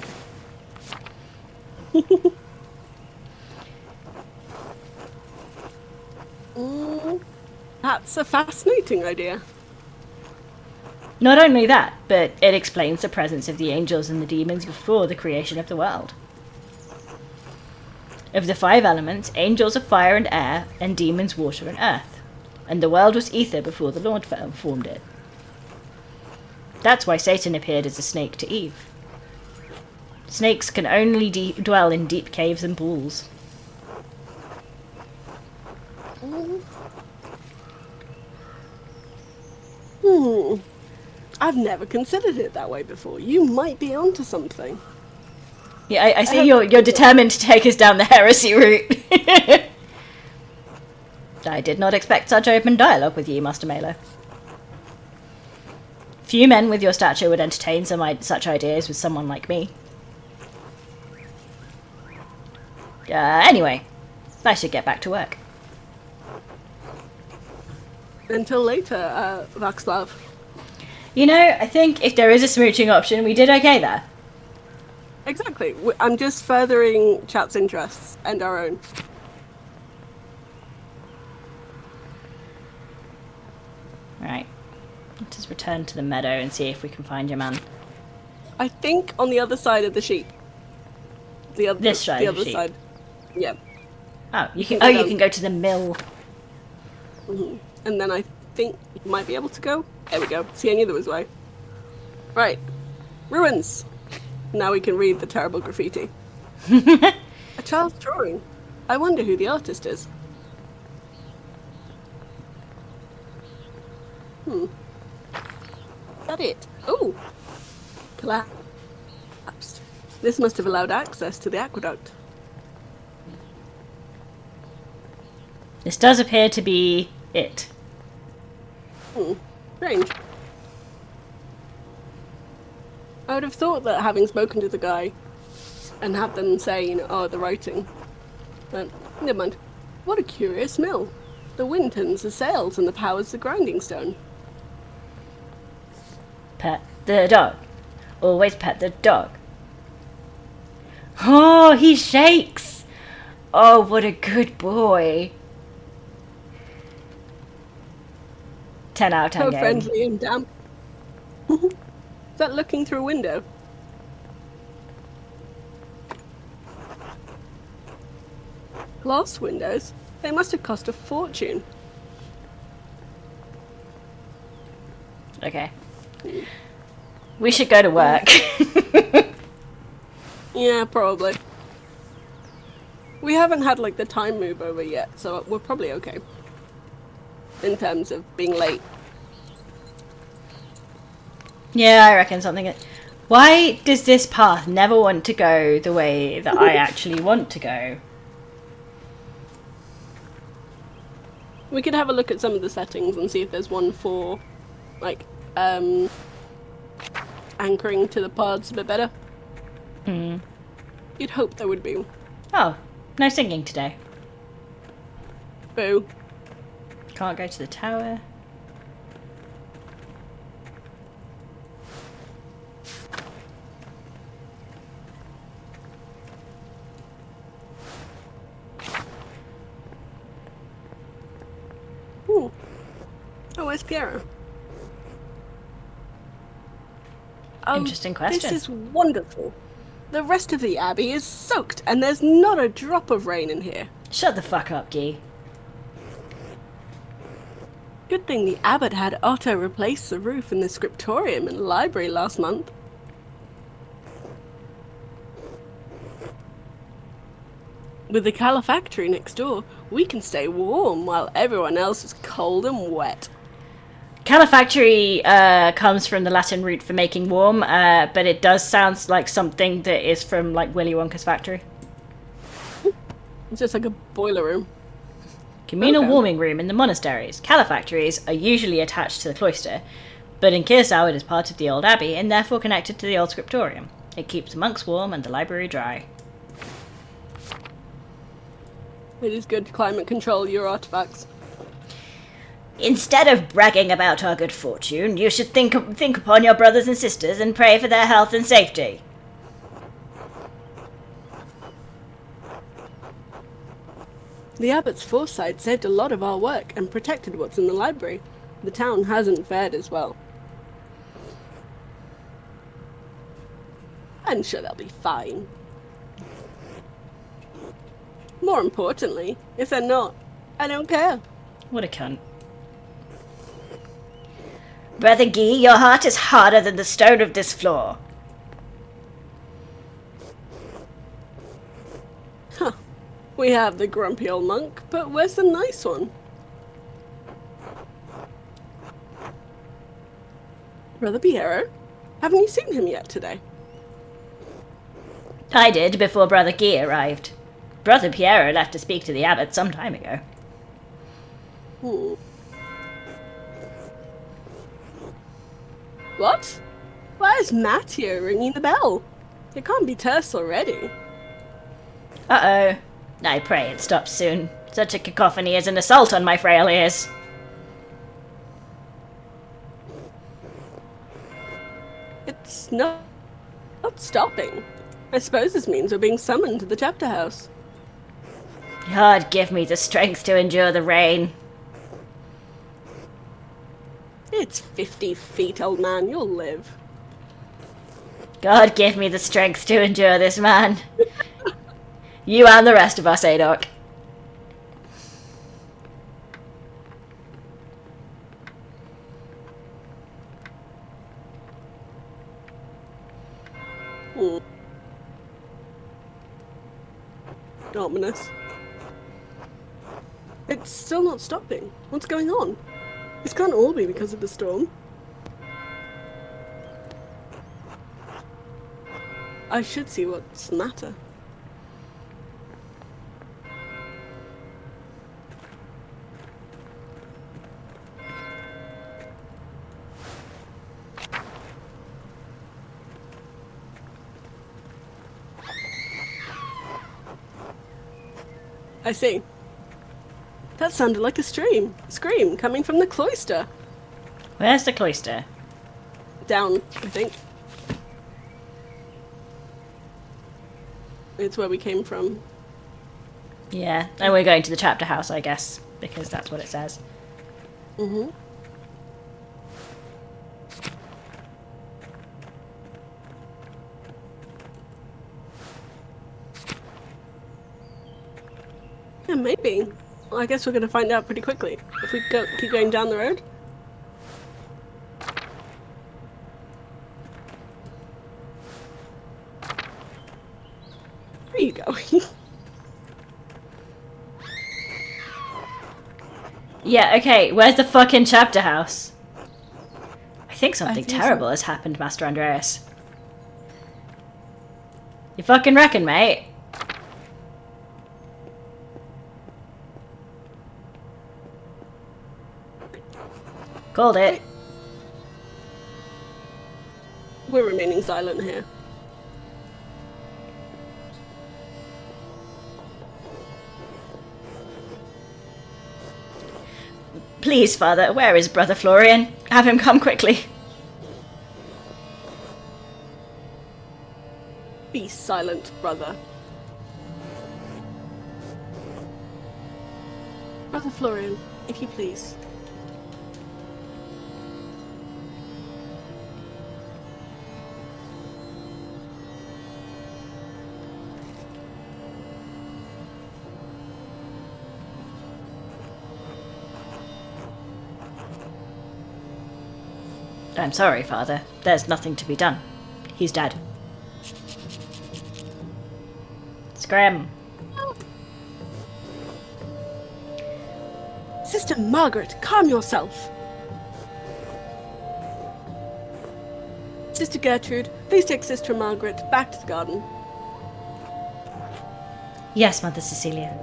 Speaker 1: That's a fascinating idea.
Speaker 2: Not only that, but it explains the presence of the angels and the demons before the creation of the world. Of the 5 elements, angels are fire and air, and demons water and earth. And the world was ether before the Lord formed it. That's why Satan appeared as a snake to Eve. Snakes can only dwell in deep caves and pools.
Speaker 1: I've never considered it that way before. You might be onto something.
Speaker 2: Yeah, I see you're determined to take us down the heresy route. I did not expect such open dialogue with you, Master Melo. Few men with your stature would entertain such ideas with someone like me. Anyway, I should get back to work.
Speaker 1: Until later, Václav.
Speaker 2: You know, I think if there is a smooching option, we did okay there.
Speaker 1: Exactly. I'm just furthering chat's interests and our own.
Speaker 2: Right. Let us return to the meadow and see if we can find your man.
Speaker 1: I think on the other side of the sheep.
Speaker 2: This side
Speaker 1: the
Speaker 2: of the
Speaker 1: other
Speaker 2: sheep.
Speaker 1: side. Yeah.
Speaker 2: Oh, you can.
Speaker 1: go
Speaker 2: You
Speaker 1: down.
Speaker 2: can go to the mill.
Speaker 1: And then I think you might be able to go. There we go. See, I knew there was a way. Right. Ruins. Now we can read the terrible graffiti. A child's drawing. I wonder who the artist is. Is that it? Oh! Collapsed. This must have allowed access to the aqueduct.
Speaker 2: This does appear to be it.
Speaker 1: Strange. I would have thought that having spoken to the guy and had them say, oh, the writing. But never mind. What a curious mill. The wind turns the sails and the power's the grinding stone.
Speaker 2: Pet the dog. Always pet the dog. Oh, he shakes! Oh, what a good boy. 10 out of 10
Speaker 1: So
Speaker 2: game.
Speaker 1: friendly and damp. Is that looking through a window? Glass windows? They must have cost a fortune.
Speaker 2: Okay. We should go to work.
Speaker 1: Yeah, probably. We haven't had, like, the time move over yet, so we're probably okay. In terms of being late.
Speaker 2: Yeah, I reckon something... Why does this path never want to go the way that I actually want to go?
Speaker 1: We could have a look at some of the settings and see if there's one for, like, anchoring to the paths a bit better. You'd hope there would be.
Speaker 2: Oh, no singing today.
Speaker 1: Boo.
Speaker 2: Can't go to the tower.
Speaker 1: Ooh. Oh, where's Piero? Oh,
Speaker 2: Interesting question.
Speaker 1: This is wonderful. The rest of the abbey is soaked, and there's not a drop of rain in here.
Speaker 2: Shut the fuck up, Guy.
Speaker 1: Good thing the abbot had Otto replace the roof in the scriptorium and library last month. With the calefactory next door, we can stay warm while everyone else is cold and wet.
Speaker 2: Calefactory comes from the Latin root for making warm, but it does sound like something that is from, like, Willy Wonka's factory.
Speaker 1: It's just like a boiler room.
Speaker 2: Communal warming room in the monasteries. Calefactories are usually attached to the cloister, but in Kirsau it is part of the old abbey and therefore connected to the old scriptorium. It keeps the monks warm and the library dry.
Speaker 1: It is good to climate control your artifacts.
Speaker 2: Instead of bragging about our good fortune, you should think upon your brothers and sisters and pray for their health and safety.
Speaker 1: The abbot's foresight saved a lot of our work and protected what's in the library. The town hasn't fared as well. I'm sure they'll be fine. More importantly, if they're not, I don't care.
Speaker 2: What a cunt. Brother Guy, your heart is harder than the stone of this floor.
Speaker 1: Huh. We have the grumpy old monk, but where's the nice one? Brother Piero? Haven't you seen him yet today?
Speaker 2: I did before Brother Guy arrived. Brother Piero left to speak to the abbot some time ago.
Speaker 1: What? Why is Matteo ringing the bell? It can't be terse already.
Speaker 2: Uh-oh. I pray it stops soon. Such a cacophony is an assault on my frail ears.
Speaker 1: It's not stopping. I suppose this means we're being summoned to the chapter house.
Speaker 2: God, give me the strength to endure the rain.
Speaker 1: It's 50 feet, old man. You'll live.
Speaker 2: God, give me the strength to endure this man. You and the rest of us, Adok.
Speaker 1: Ominous. It's still not stopping. What's going on? This can't all be because of the storm. I should see what's the matter. I see. That sounded like a scream coming from the cloister.
Speaker 2: Where's the cloister?
Speaker 1: Down, I think. It's where we came from.
Speaker 2: Yeah, and we're going to the chapter house, I guess, because that's what it says.
Speaker 1: Mm-hmm. Yeah, maybe. Well, I guess we're going to find out pretty quickly if we keep going down the road. Where are you going?
Speaker 2: Yeah, okay, where's the fucking chapter house? I think something
Speaker 1: think
Speaker 2: terrible has happened, Master Andreas. You fucking reckon, mate? Called it.
Speaker 1: Wait. We're remaining silent here.
Speaker 2: Please, Father, where is Brother Florian? Have him come quickly.
Speaker 1: Be silent, brother. Brother Florian, if you please.
Speaker 2: I'm sorry, Father. There's nothing to be done. He's dead. Scram.
Speaker 1: Sister Margaret, calm yourself. Sister Gertrude, please take Sister Margaret back to the garden.
Speaker 2: Yes, Mother Cecilia.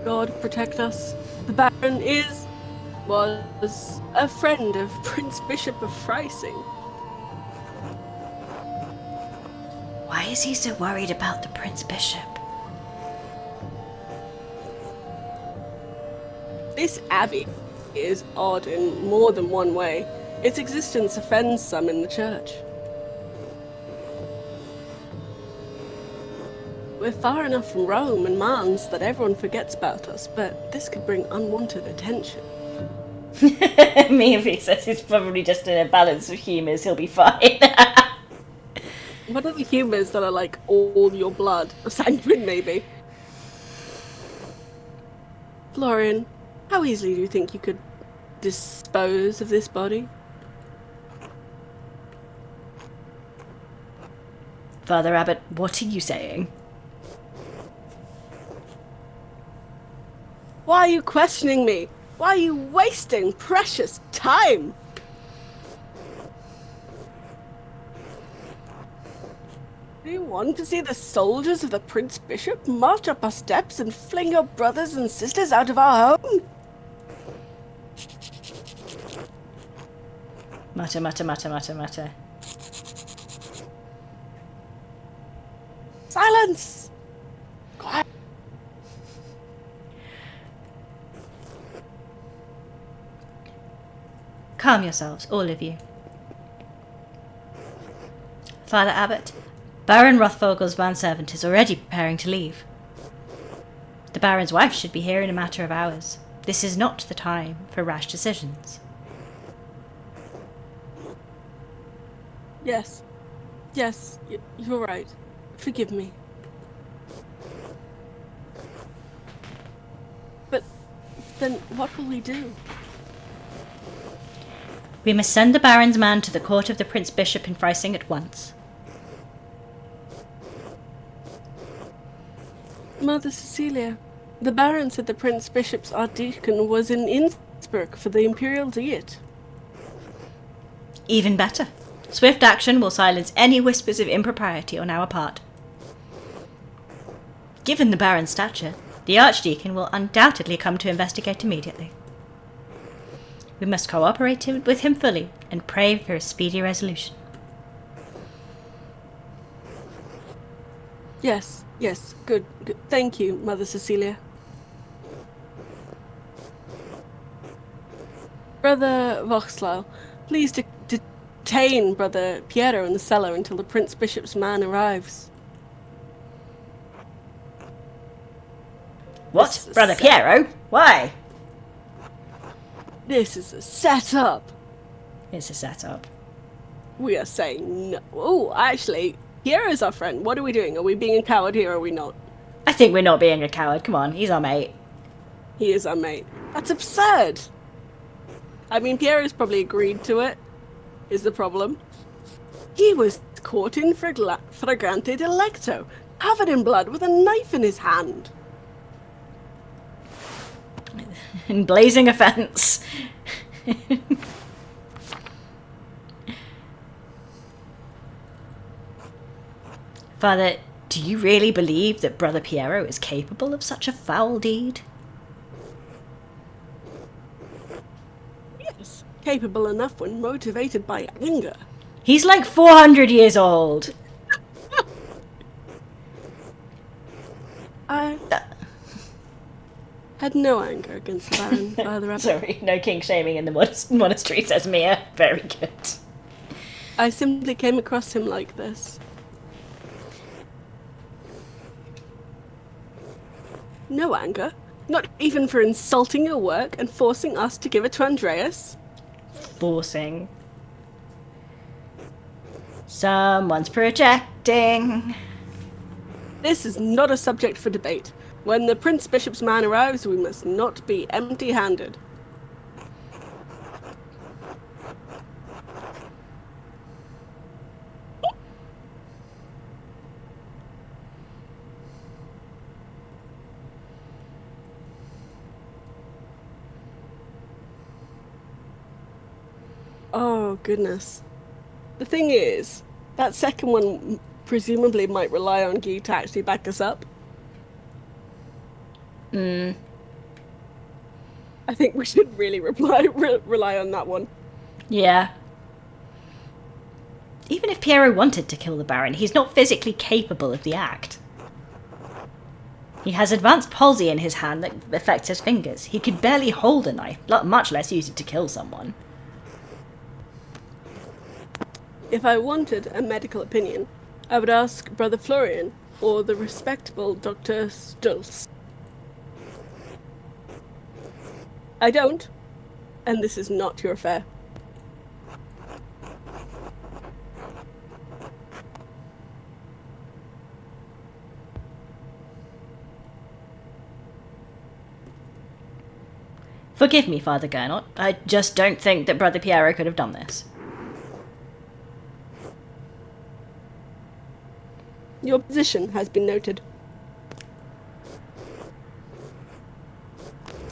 Speaker 1: God protect us. The Baron was a friend of Prince Bishop of Freising.
Speaker 2: Why is he so worried about the Prince Bishop?
Speaker 1: This abbey is odd in more than one way. Its existence offends some in the church. We're far enough from Rome and Mans that everyone forgets about us, but this could bring unwanted attention.
Speaker 2: Me, if he says he's probably just in a balance of humours, he'll be fine.
Speaker 1: What are the humours that are like all your blood? Sanguine, maybe. Florian, how easily do you think you could dispose of this body?
Speaker 2: Father Abbot, what are you saying?
Speaker 1: Why are you questioning me? Why are you wasting precious time? Do you want to see the soldiers of the Prince Bishop march up our steps and fling your brothers and sisters out of our home?
Speaker 2: Mutter, mutter, mutter, mutter, mutter.
Speaker 1: Silence! Quiet.
Speaker 2: Calm yourselves, all of you. Father Abbot, Baron Rothvogel's manservant is already preparing to leave. The Baron's wife should be here in a matter of hours. This is not the time for rash decisions.
Speaker 1: Yes. Yes, you're right. Forgive me. But then what will we do?
Speaker 2: We must send the Baron's man to the court of the Prince Bishop in Freising at once.
Speaker 1: Mother Cecilia, the Baron said the Prince Bishop's archdeacon was in Innsbruck for the Imperial Diet.
Speaker 2: Even better. Swift action will silence any whispers of impropriety on our part. Given the Baron's stature, the Archdeacon will undoubtedly come to investigate immediately. We must cooperate with him fully and pray for a speedy resolution.
Speaker 1: Yes, good. Thank you, Mother Cecilia. Brother Voxlau, please detain Brother Piero in the cellar until the Prince Bishop's man arrives.
Speaker 2: What? Brother Piero? Why?
Speaker 1: This is a setup.
Speaker 2: It's a setup.
Speaker 1: We are saying no. Oh, actually, Piero's our friend. What are we doing? Are we being a coward here or are we not?
Speaker 2: I think we're not being a coward. Come on, he's our mate.
Speaker 1: He is our mate. That's absurd. I mean, Piero's probably agreed to it, is the problem. He was caught in flagrante delicto, covered in blood with a knife in his hand.
Speaker 2: In blazing offence. Father, do you really believe that Brother Piero is capable of such a foul deed?
Speaker 1: Yes, capable enough when motivated by anger.
Speaker 2: He's like 400 years old.
Speaker 1: I had no anger against the Baron, Father Abbot.
Speaker 2: Sorry, no king shaming in the monastery, says Mia. Very good.
Speaker 1: I simply came across him like this. No anger, not even for insulting your work and forcing us to give it to Andreas.
Speaker 2: Forcing. Someone's projecting.
Speaker 1: This is not a subject for debate. When the Prince Bishop's man arrives, we must not be empty-handed. Oh, goodness. The thing is, that second one presumably might rely on Guy to actually back us up. I think we should really rely on that one.
Speaker 2: Yeah. Even if Piero wanted to kill the Baron, he's not physically capable of the act. He has advanced palsy in his hand that affects his fingers. He could barely hold a knife, much less use it to kill someone.
Speaker 1: If I wanted a medical opinion, I would ask Brother Florian or the respectable Dr. Stulz. I don't, and this is not your affair.
Speaker 2: Forgive me, Father Gernot. I just don't think that Brother Piero could have done this.
Speaker 1: Your position has been noted.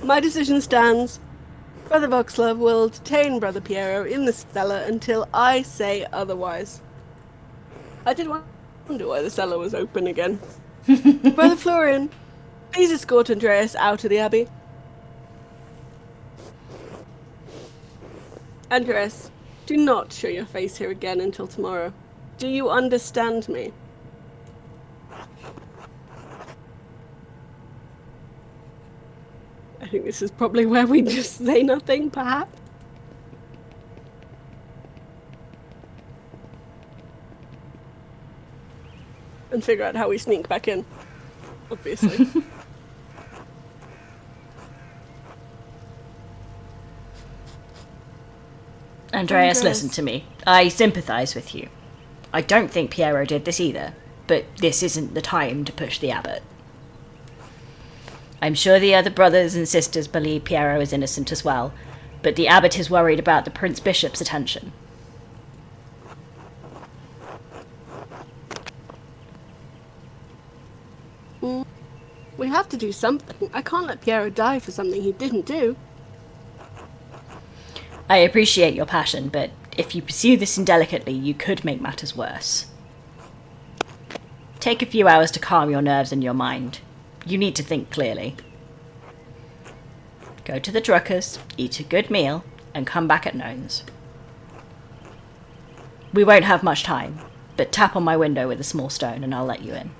Speaker 1: My decision stands. Brother Voxlov will detain Brother Piero in the cellar until I say otherwise. I did wonder why the cellar was open again. Brother Florian, please escort Andreas out of the abbey. Andreas, do not show your face here again until tomorrow. Do you understand me? I think this is probably where we just say nothing, perhaps. And figure out how we sneak back in, obviously.
Speaker 2: Andreas, listen to me. I sympathise with you. I don't think Piero did this either, but this isn't the time to push the abbot. I'm sure the other brothers and sisters believe Piero is innocent as well, but the abbot is worried about the Prince Bishop's attention.
Speaker 1: We have to do something. I can't let Piero die for something he didn't do.
Speaker 2: I appreciate your passion, but if you pursue this indelicately, you could make matters worse. Take a few hours to calm your nerves and your mind. You need to think clearly. Go to the Druckers, eat a good meal, and come back at nones. We won't have much time, but tap on my window with a small stone and I'll let you in.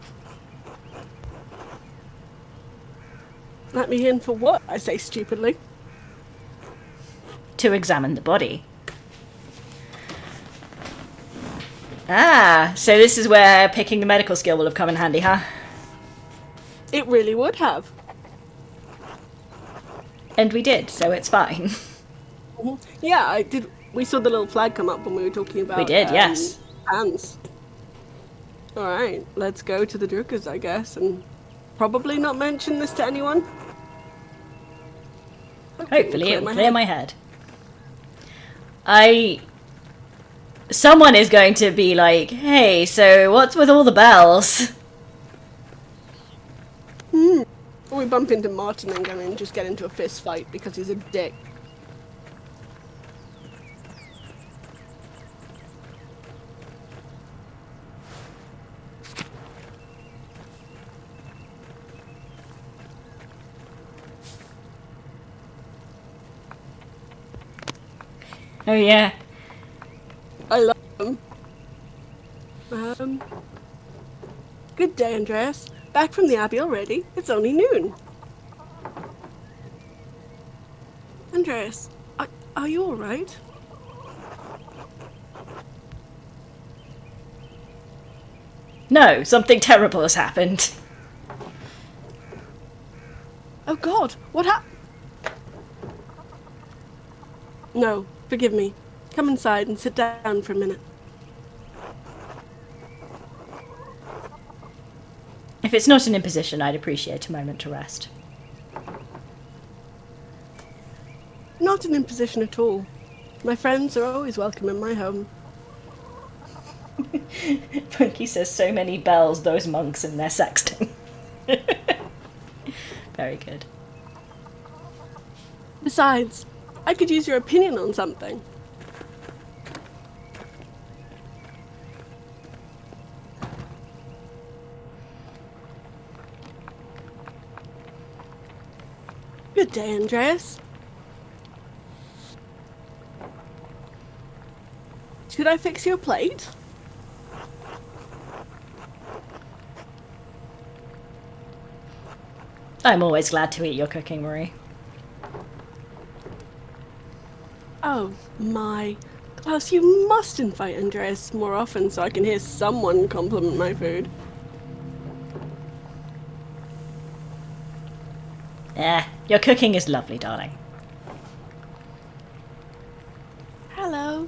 Speaker 1: Let me in for what? I say stupidly.
Speaker 2: To examine the body. Ah, so this is where picking the medical skill will have come in handy, huh?
Speaker 1: It really would have.
Speaker 2: And we did, so it's fine.
Speaker 1: Yeah, I did. We saw the little flag come up when we were talking about.
Speaker 2: We did, yes.
Speaker 1: Hands. All right, let's go to the Druckers, I guess, and probably not mention this to anyone.
Speaker 2: Hopefully it will clear my head. I someone is going to be like, hey, so what's with all the bells?
Speaker 1: Or we bump into Martin and go and just get into a fist fight because he's a dick.
Speaker 2: Oh yeah.
Speaker 1: I love him. Good day, Andreas. Back from the Abbey already? It's only noon. Andreas, are you alright?
Speaker 2: No, something terrible has happened.
Speaker 1: Oh God, what happened? No, forgive me. Come inside and sit down for a minute.
Speaker 2: If it's not an imposition, I'd appreciate a moment to rest.
Speaker 1: Not an imposition at all. My friends are always welcome in my home.
Speaker 2: Punky says so many bells, those monks and their sexting. Very good.
Speaker 1: Besides, I could use your opinion on something. Good day, Andreas. Should I fix your plate?
Speaker 2: I'm always glad to eat your cooking, Marie.
Speaker 1: Oh, my. Klaus, you must invite Andreas more often so I can hear someone compliment my food.
Speaker 2: Your cooking is lovely, darling.
Speaker 1: Hello.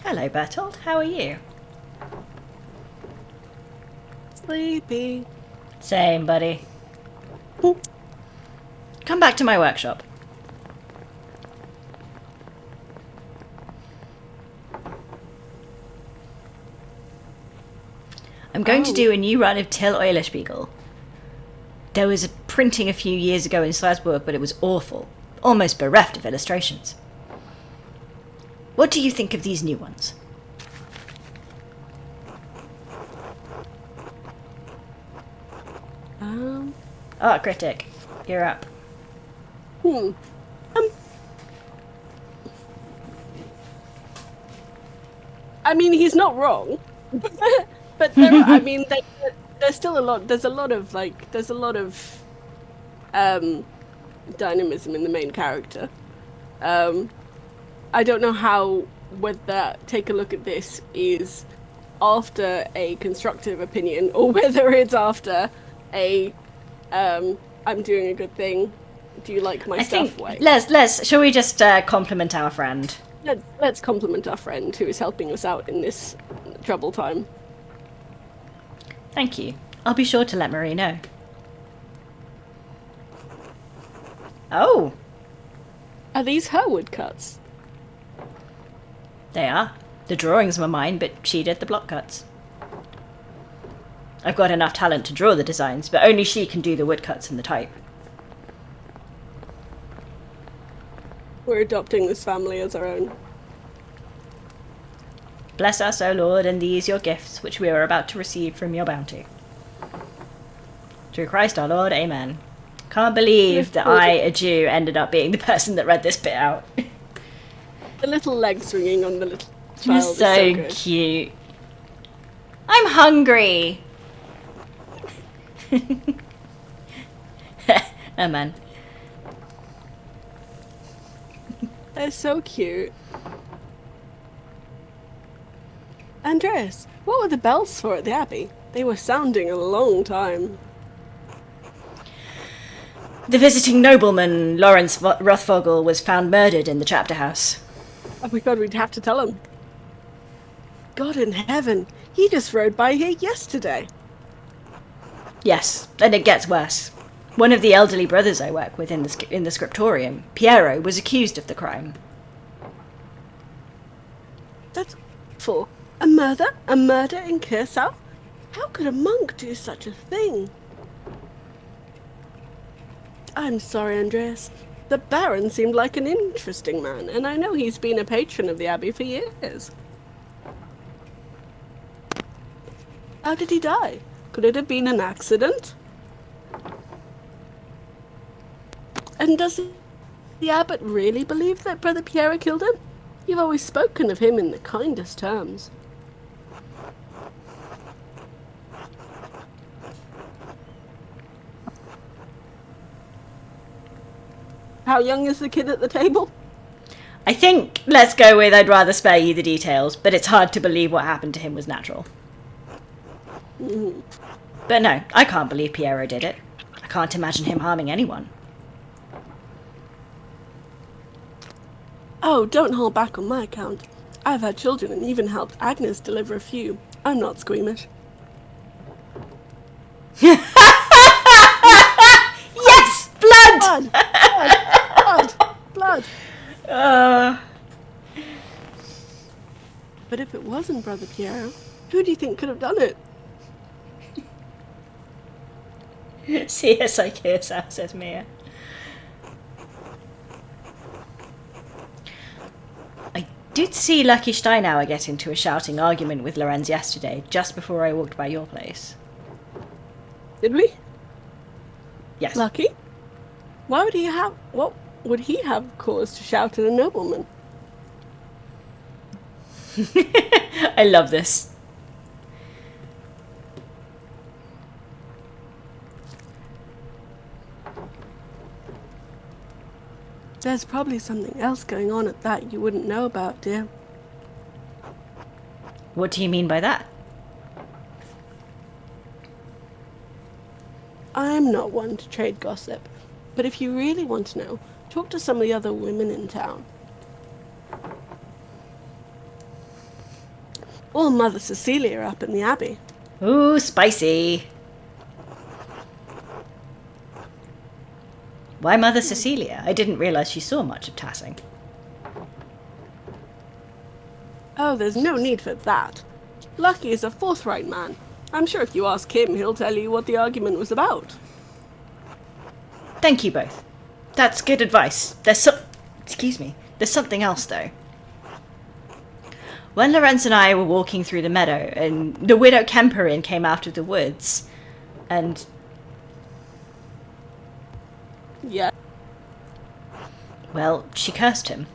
Speaker 2: Hello, Bertolt. How are you?
Speaker 1: Sleepy.
Speaker 2: Same, buddy. Come back to my workshop. I'm going to do a new run of Till Eulerspiegel. There was a printing a few years ago in Strasbourg, but it was awful. Almost bereft of illustrations. What do you think of these new ones? Art critic, you're up.
Speaker 1: I mean, he's not wrong. But there are, I mean, there's still a lot. There's a lot of dynamism in the main character. I don't know how whether Take a Look at This is after a constructive opinion or whether it's after a I'm doing a good thing. Do you like my stuff? Way.
Speaker 2: Let's shall we just compliment our friend?
Speaker 1: Let's compliment our friend who is helping us out in this trouble time.
Speaker 2: Thank you. I'll be sure to let Marie know. Oh.
Speaker 1: Are these her woodcuts?
Speaker 2: They are. The drawings were mine, but she did the block cuts. I've got enough talent to draw the designs, but only she can do the woodcuts and the type.
Speaker 1: We're adopting this family as our own.
Speaker 2: Bless us, O Lord, and these your gifts, which we are about to receive from your bounty. Through Christ our Lord, amen. Can't believe that I, a Jew, ended up being the person that read this bit out.
Speaker 1: The little leg swinging on the little child
Speaker 2: It's
Speaker 1: is so good.
Speaker 2: Cute. I'm hungry. Amen.
Speaker 1: They're so cute. Andreas, what were the bells for at the Abbey? They were sounding a long time.
Speaker 2: The visiting nobleman, Lawrence Rothvogel, was found murdered in the chapter house.
Speaker 1: Oh my god, we'd have to tell him. God in heaven, he just rode by here yesterday.
Speaker 2: Yes, and it gets worse. One of the elderly brothers I work with in the scriptorium, Piero, was accused of the crime.
Speaker 1: for? A murder? A murder in Curacao? How could a monk do such a thing? I'm sorry, Andreas. The Baron seemed like an interesting man, and I know he's been a patron of the Abbey for years. How did he die? Could it have been an accident? And does the abbot really believe that Brother Piero killed him? You've always spoken of him in the kindest terms. How young is the kid at the table?
Speaker 2: I think, let's go with I'd rather spare you the details, but it's hard to believe what happened to him was natural. But no, I can't believe Piero did it. I can't imagine him harming anyone.
Speaker 1: Oh, don't hold back on my account. I've had children and even helped Agnes deliver a few. I'm not squeamish.
Speaker 2: Yes! Blood!
Speaker 1: Blood! But if it wasn't Brother Piero, who do you think could have done it?
Speaker 2: CSI Curacao, says Mia. I did see Lucky Steinauer get into a shouting argument with Lorenz yesterday, just before I walked by your place.
Speaker 1: Did we?
Speaker 2: Yes.
Speaker 1: Lucky? What would he have cause to shout at a nobleman?
Speaker 2: I love this.
Speaker 1: There's probably something else going on at that you wouldn't know about, dear.
Speaker 2: What do you mean by that?
Speaker 1: I'm not one to trade gossip, but if you really want to know, talk to some of the other women in town. Or Mother Cecilia up in the Abbey.
Speaker 2: Ooh, spicy. Why Mother Cecilia? I didn't realise she saw much of Tassing.
Speaker 1: Oh, there's no need for that. Lucky is a forthright man. I'm sure if you ask him, he'll tell you what the argument was about.
Speaker 2: Thank you both. That's good advice. There's something else, though. When Lorenz and I were walking through the meadow, and the widow Kemperin came out of the woods, and...
Speaker 1: Yeah.
Speaker 2: Well, she cursed him.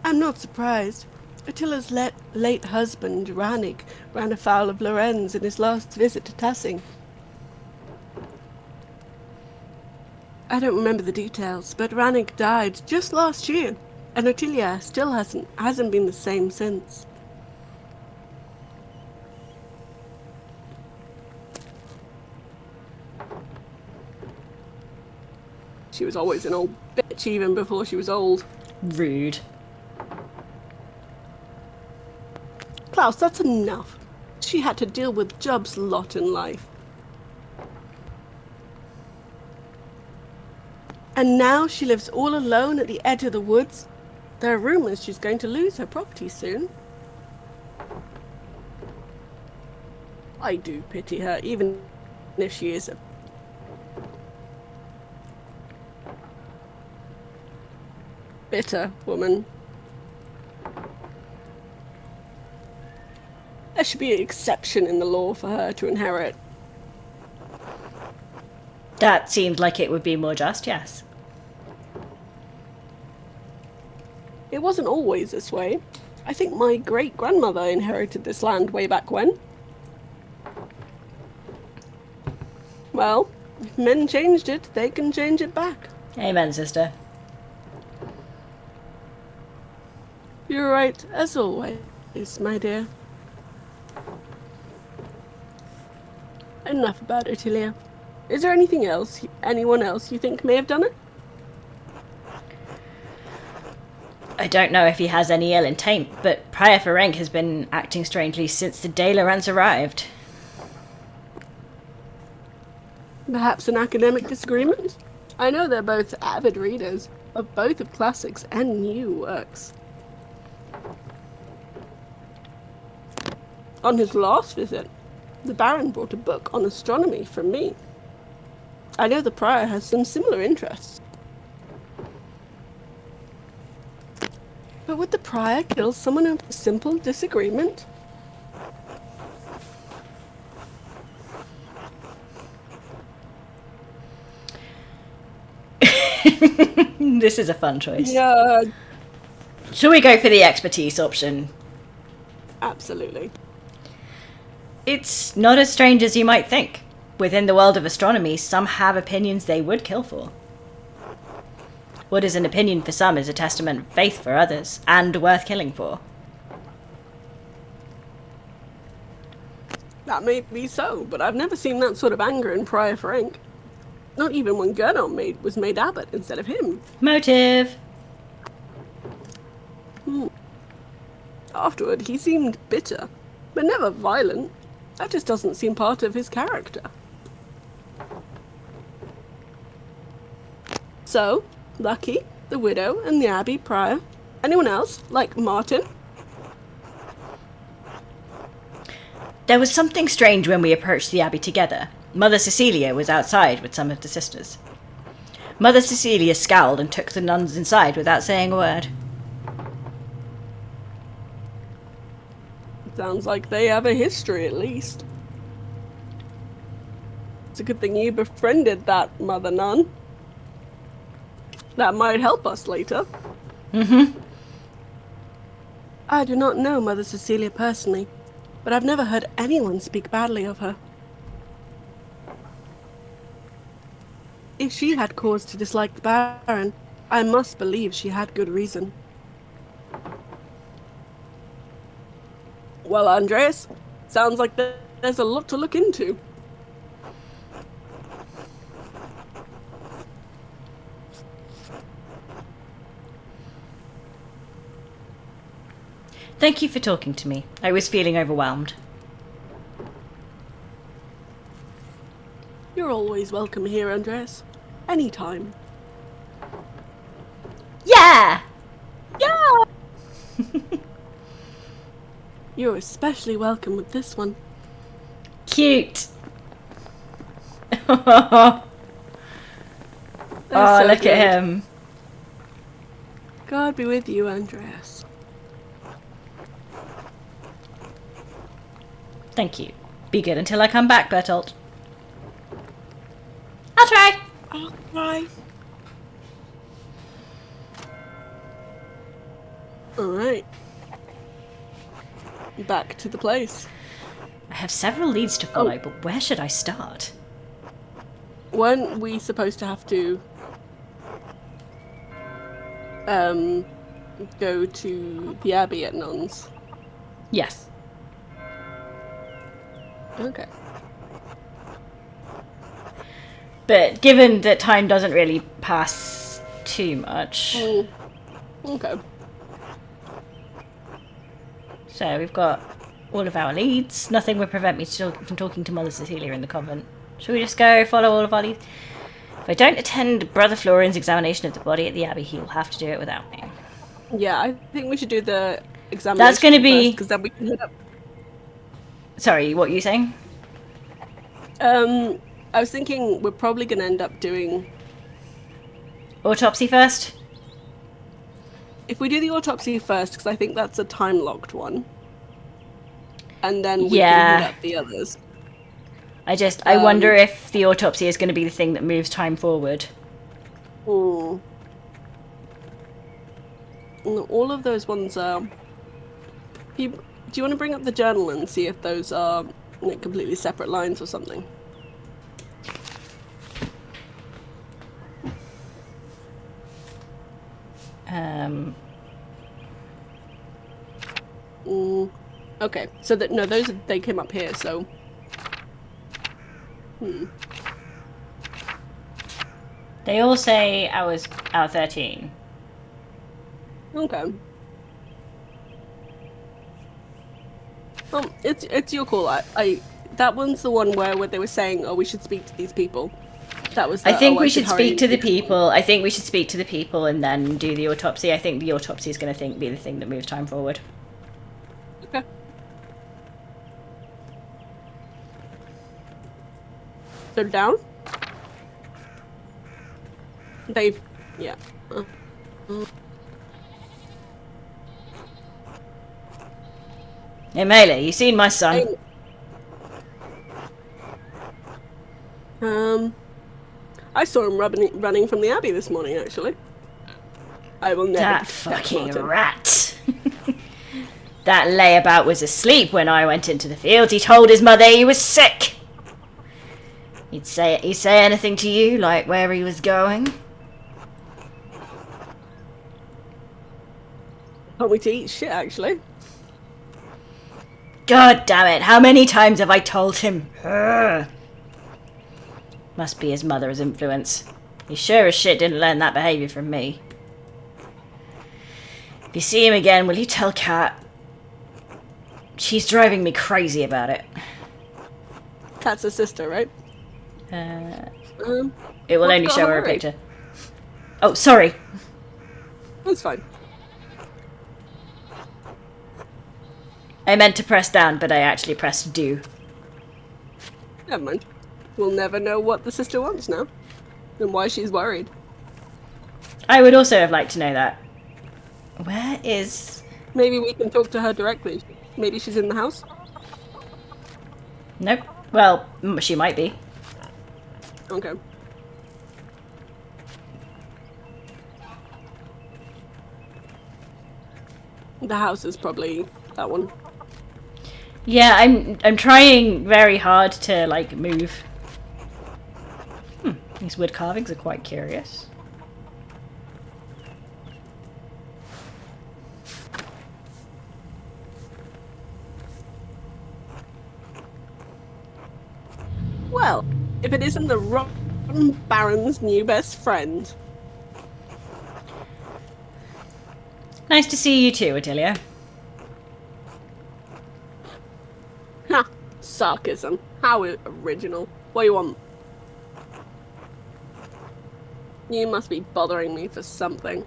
Speaker 1: I'm not surprised. Attila's late husband, Ranig, ran afoul of Lorenz in his last visit to Tassing. I don't remember the details, but Ranig died just last year, and Attila still hasn't been the same since. She was always an old bitch even before she was old.
Speaker 2: Rude.
Speaker 1: Klaus, that's enough. She had to deal with Job's lot in life. And now she lives all alone at the edge of the woods. There are rumors she's going to lose her property soon. I do pity her, even if she is a bitter woman. There should be an exception in the law for her to inherit.
Speaker 2: That seemed like it would be more just, yes.
Speaker 1: It wasn't always this way. I think my great-grandmother inherited this land way back when. Well, if men changed it, they can change it back.
Speaker 2: Amen, sister.
Speaker 1: You're right, as always, my dear. Enough about Attilia. Is there anyone else you think may have done it?
Speaker 2: I don't know if he has any ill intent, but Prior Ferenc has been acting strangely since the day Lorenz arrived.
Speaker 1: Perhaps an academic disagreement? I know they're both avid readers of both of classics and new works. On his last visit, the Baron brought a book on astronomy from me. I know the Prior has some similar interests. But would the Prior kill someone over a simple disagreement?
Speaker 2: This is a fun choice.
Speaker 1: Yeah,
Speaker 2: Shall we go for the expertise option?
Speaker 1: absolutely.
Speaker 2: It's not as strange as you might think. Within the world of astronomy, some have opinions they would kill for. What is an opinion for some is a testament of faith for others, and worth killing for.
Speaker 1: That may be so, but I've never seen that sort of anger in Prior Frank. Not even when Gernot was made abbot instead of him.
Speaker 2: Motive!
Speaker 1: Afterward, he seemed bitter, but never violent. That just doesn't seem part of his character. So, Lucky, the widow, and the Abbey Prior. Anyone else? Like Martin?
Speaker 2: There was something strange when we approached the abbey together. Mother Cecilia was outside with some of the sisters. Mother Cecilia scowled and took the nuns inside without saying a word.
Speaker 1: Sounds like they have a history, at least. It's a good thing you befriended that mother nun. That might help us later.
Speaker 2: Mm-hmm.
Speaker 1: I do not know Mother Cecilia personally, but I've never heard anyone speak badly of her. If she had cause to dislike the Baron, I must believe she had good reason. Well, Andreas, sounds like there's a lot to look into.
Speaker 2: Thank you for talking to me. I was feeling overwhelmed.
Speaker 1: You're always welcome here, Andreas. Anytime.
Speaker 2: Yeah!
Speaker 1: Yeah! You're especially welcome with this one.
Speaker 2: Cute! Oh,
Speaker 1: So
Speaker 2: look
Speaker 1: good.
Speaker 2: at him.
Speaker 1: God be with you, Andreas.
Speaker 2: Thank you. Be good until I come back, Bertolt. I'll try.
Speaker 1: I'll try. Alright. Back to the place.
Speaker 2: I have several leads to follow, but where should I start?
Speaker 1: Weren't we supposed to have to go to the Abbey at Nuns?
Speaker 2: Yes.
Speaker 1: Okay.
Speaker 2: But given that time doesn't really pass too much,
Speaker 1: Okay.
Speaker 2: so we've got all of our leads. Nothing would prevent me from talking to Mother Cecilia in the convent. Should we just go follow all of our leads? If I don't attend Brother Florian's examination of the body at the Abbey, he will have to do it without me.
Speaker 1: Yeah, I think we should do the examination.
Speaker 2: That's going to be...
Speaker 1: because then we can hit up.
Speaker 2: Sorry, what were you saying?
Speaker 1: I was thinking we're probably going to end up doing...
Speaker 2: Autopsy first?
Speaker 1: If we do the autopsy first, because I think that's a time-locked one. And then we
Speaker 2: Yeah.
Speaker 1: can hit up the others.
Speaker 2: I wonder if the autopsy is going to be the thing that moves time forward.
Speaker 1: No, all of those ones are... Do you want to bring up the journal and see if those are like, completely separate lines or something? Okay, so that no, those they came up here. So,
Speaker 2: They all say hour 13.
Speaker 1: okay. It's your call. I that one's the one where they were saying, oh, we should speak to these people. That was.
Speaker 2: I think we should
Speaker 1: hurry
Speaker 2: speak to the
Speaker 1: and-
Speaker 2: people. I think we should speak to the people and then do the autopsy. I think the autopsy is going to be the thing that moves time forward.
Speaker 1: Okay. They're down? They've... Yeah.
Speaker 2: Hey, Melee, you seen my son?
Speaker 1: Um, I saw him running from the Abbey this morning, actually. I will never
Speaker 2: That
Speaker 1: protect
Speaker 2: fucking
Speaker 1: Martin.
Speaker 2: rat. That layabout was asleep when I went into the field. He told his mother he was sick. He'd say anything to you, like where he was going?
Speaker 1: Told me to eat shit, actually.
Speaker 2: God damn it, how many times have I told him? Ugh. Must be his mother's influence. He sure as shit didn't learn that behaviour from me. If you see him again, will you tell Kat? She's driving me crazy about it.
Speaker 1: Kat's a sister, right?
Speaker 2: It will only show her a picture. Oh, sorry.
Speaker 1: That's fine.
Speaker 2: I meant to press down, but I actually pressed do.
Speaker 1: Never mind. We'll never know what the sister wants now. And why she's worried.
Speaker 2: I would also have liked to know that. Where is...
Speaker 1: Maybe we can talk to her directly. Maybe she's in the house?
Speaker 2: Nope. Well, she might be.
Speaker 1: Okay. The house is probably that one.
Speaker 2: Yeah, I'm trying very hard to, like, move. These wood carvings are quite curious.
Speaker 1: Well, if it isn't the rotten Baron's new best friend.
Speaker 2: Nice to see you too, Attilia.
Speaker 1: Ha! Sarcasm. How original. What do you want? You must be bothering me for something.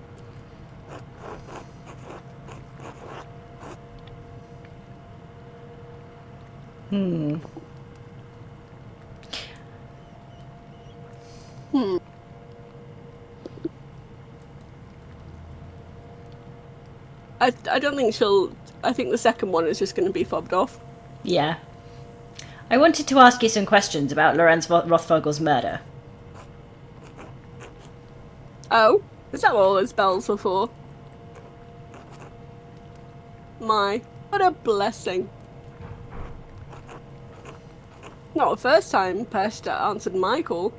Speaker 1: I don't think she'll... I think the second one is just going to be fobbed off.
Speaker 2: Yeah. I wanted to ask you some questions about Lorenz Rothvogel's murder.
Speaker 1: Oh? Is that what all those bells were for? My, what a blessing. Not the first time Peshta answered my call.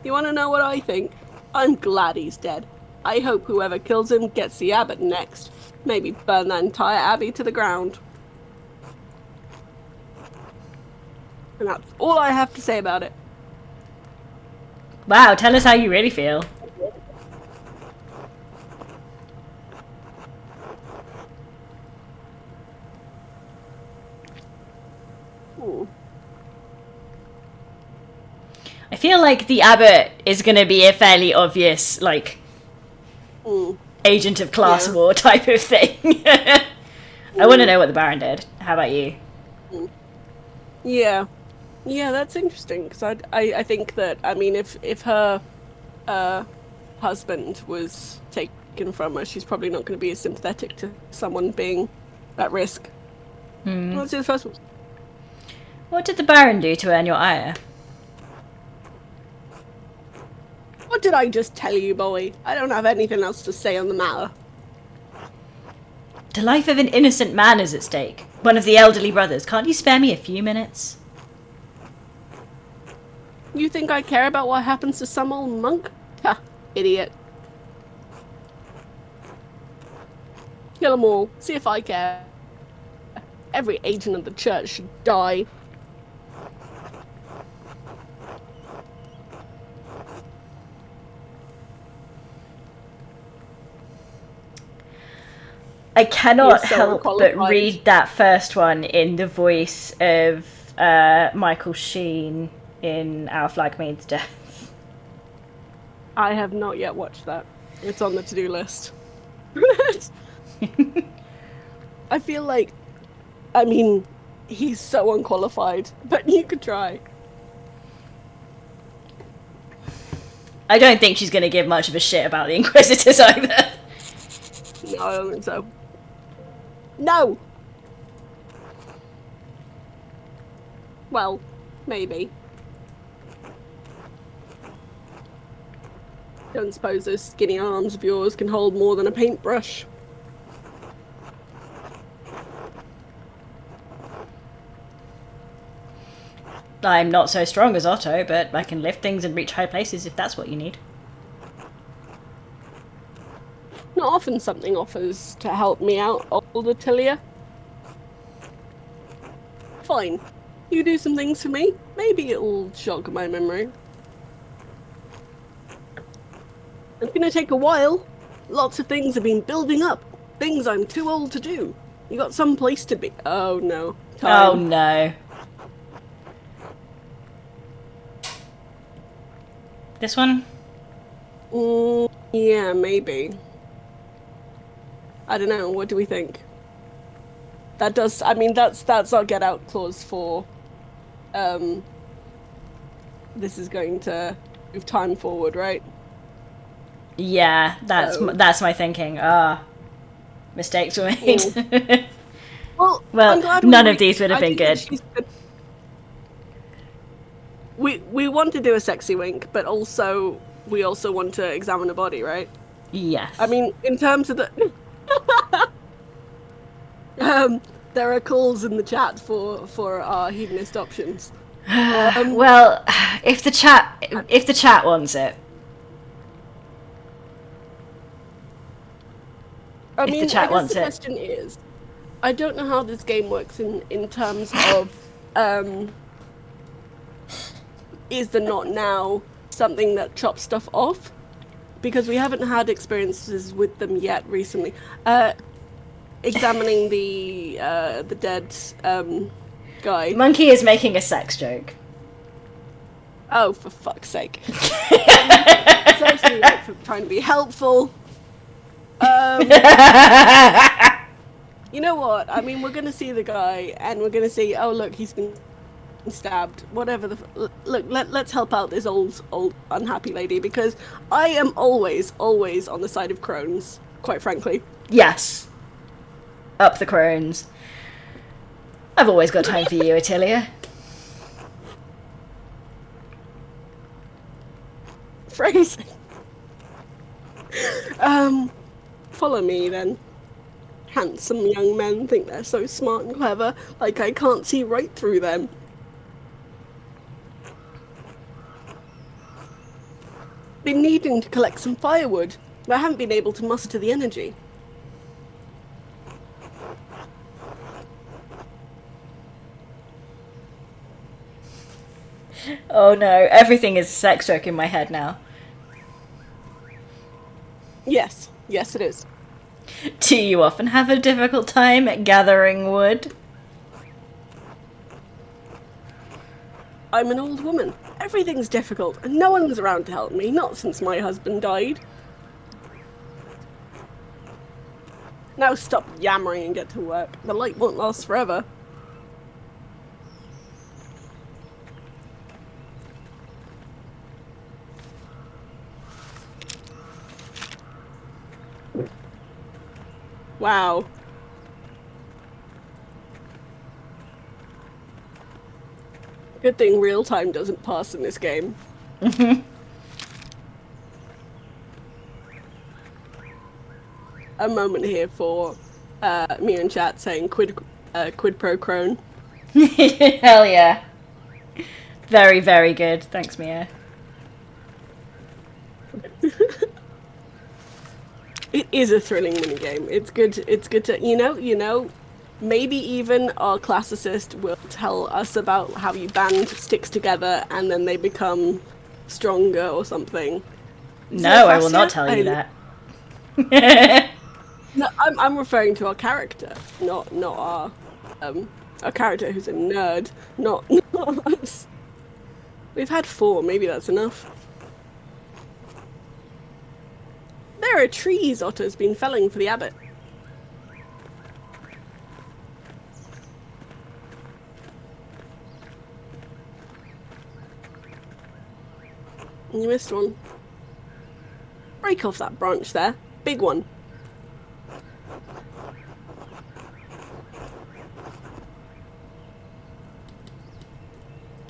Speaker 1: You want to know what I think? I'm glad he's dead. I hope whoever kills him gets the abbot next. Maybe burn that entire abbey to the ground. And that's all I have to say about it.
Speaker 2: Wow, tell us how you really feel. I feel like the abbot is going to be a fairly obvious, like, agent of class war type of thing. I want to know what the Baron did. How about you?
Speaker 1: Yeah. Yeah, that's interesting, because I think that, I mean, if her husband was taken from her, she's probably not going to be as sympathetic to someone being at risk. Let's do the first one.
Speaker 2: What did the Baron do to earn your ire?
Speaker 1: What did I just tell you, boy? I don't have anything else to say on the matter.
Speaker 2: The life of an innocent man is at stake. One of the elderly brothers. Can't you spare me a few minutes?
Speaker 1: You think I care about what happens to some old monk? Ha, idiot. Kill them all. See if I care. Every agent of the church should die.
Speaker 2: I cannot
Speaker 1: so
Speaker 2: help but
Speaker 1: unqualified.
Speaker 2: read that first one in the voice of Michael Sheen in Our Flag Means Death.
Speaker 1: I have not yet watched that. It's on the to-do list. I feel like, I mean, He's so unqualified, but you could try.
Speaker 2: I don't think she's going to give much of a shit about the Inquisitors either.
Speaker 1: No, I don't think so. No! Well, maybe. Don't suppose those skinny arms of yours can hold more than a paintbrush.
Speaker 2: I'm not so strong as Otto, but I can lift things and reach high places if that's what you need.
Speaker 1: Not often something offers to help me out, old Attilia. Fine. You do some things for me. Maybe it'll jog my memory. It's gonna take a while. Lots of things have been building up. Things I'm too old to do. You got some place to be. Oh no. Time.
Speaker 2: Oh no. This one?
Speaker 1: Yeah, maybe. I don't know. What do we think? That does. I mean, that's our get out clause for. This is going to move time forward, right?
Speaker 2: Yeah, that's my thinking. Mistakes were made.
Speaker 1: Well,
Speaker 2: well,
Speaker 1: I'm glad
Speaker 2: none of these would have been good.
Speaker 1: We want to do a sexy wink, but we also want to examine a body, right?
Speaker 2: Yes.
Speaker 1: I mean, in terms of the there are calls in the chat for our hedonist options.
Speaker 2: Well, if the chat wants it.
Speaker 1: I mean, I guess the question is, I don't know how this game works in terms of is the not now something that chops stuff off? Because we haven't had experiences with them yet recently. Examining the dead guy.
Speaker 2: Monkey is making a sex joke.
Speaker 1: Oh, for fuck's sake! It's actually like for trying to be helpful. You know what? I mean, we're gonna see the guy, and we're gonna see. Oh, look, he's been stabbed. Whatever the look. Let's help out this old unhappy lady, because I am always on the side of crones. Quite frankly.
Speaker 2: Yes. Up the crones. I've always got time for you, Attilia.
Speaker 1: Phrasing. Follow me then. Handsome young men think they're so smart and clever, like I can't see right through them. Been needing to collect some firewood, but I haven't been able to muster the energy.
Speaker 2: Oh no, everything is sex joke in my head now.
Speaker 1: Yes, it is.
Speaker 2: Do you often have a difficult time at gathering wood?
Speaker 1: I'm an old woman. Everything's difficult, and no one's around to help me, not since my husband died. Now stop yammering and get to work. The light won't last forever. Wow. Good thing real time doesn't pass in this game. A moment here for me and chat saying quid pro crone.
Speaker 2: Hell yeah. Very, very good. Thanks, Mia.
Speaker 1: It is a thrilling minigame. It's good. It's good to you know. Maybe even our classicist will tell us about how you band sticks together and then they become stronger or something.
Speaker 2: No, I will not tell you that.
Speaker 1: No, I'm referring to our character, not our character who's a nerd, not us. We've had 4. Maybe that's enough. There are trees Otto's been felling for the abbot. You missed one. Break off that branch there. Big one.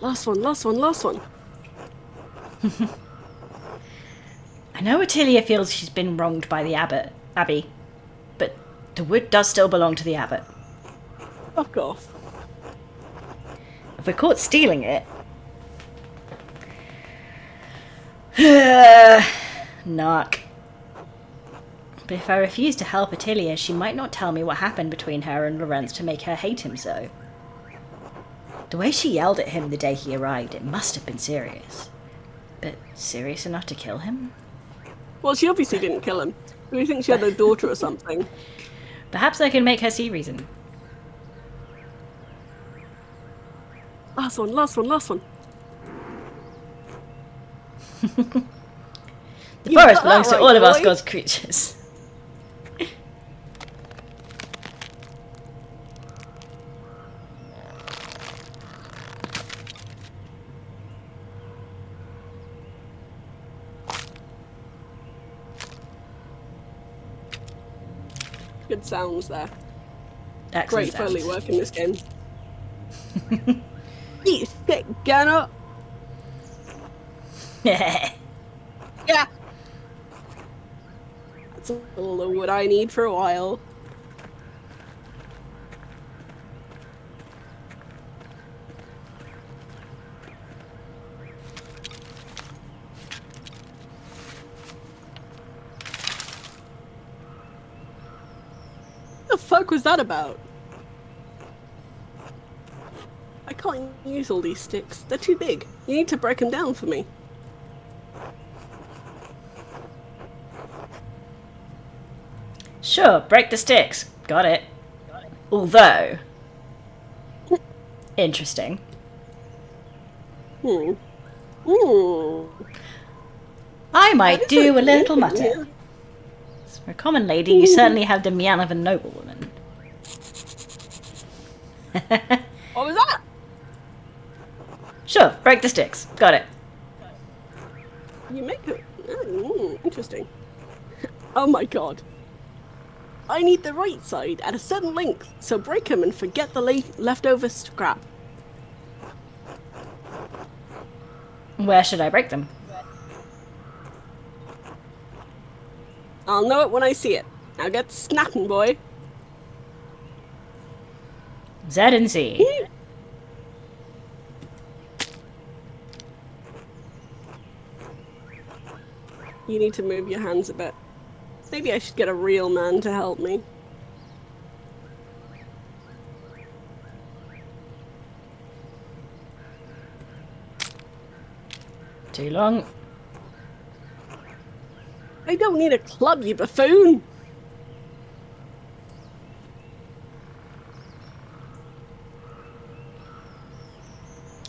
Speaker 1: Last one, last one, last one.
Speaker 2: I know Attilia feels she's been wronged by the Abbey, but the wood does still belong to the abbot.
Speaker 1: Fuck off.
Speaker 2: If we're caught stealing it... Narc. But if I refuse to help Attilia, she might not tell me what happened between her and Lorenz to make her hate him so. The way she yelled at him the day he arrived, it must have been serious. But serious enough to kill him?
Speaker 1: Well, she obviously didn't kill him. Do you think she had a daughter or something?
Speaker 2: Perhaps I can make her see reason.
Speaker 1: Last one, last one, last one.
Speaker 2: The forest belongs to all of us God's creatures.
Speaker 1: Good sounds there.
Speaker 2: Excellent
Speaker 1: Great
Speaker 2: sounds.
Speaker 1: Foley work in this game. Eat shit, Gunner! Yeah! That's all the wood I need for a while. What the fuck was that about? I can't use all these sticks. They're too big. You need to break them down for me.
Speaker 2: Sure, break the sticks. Got it. Although... interesting. I might do a little mutter. For a common lady, you certainly have the mien of a noblewoman.
Speaker 1: What was that?
Speaker 2: Sure, break the sticks. Got it.
Speaker 1: You make it... interesting. Oh my god. I need the right side at a certain length, so break them and forget the leftover scrap.
Speaker 2: Where should I break them?
Speaker 1: I'll know it when I see it. Now get snapping, boy.
Speaker 2: Z and Z.
Speaker 1: You need to move your hands a bit. Maybe I should get a real man to help me.
Speaker 2: Too long.
Speaker 1: I don't need a club, you buffoon!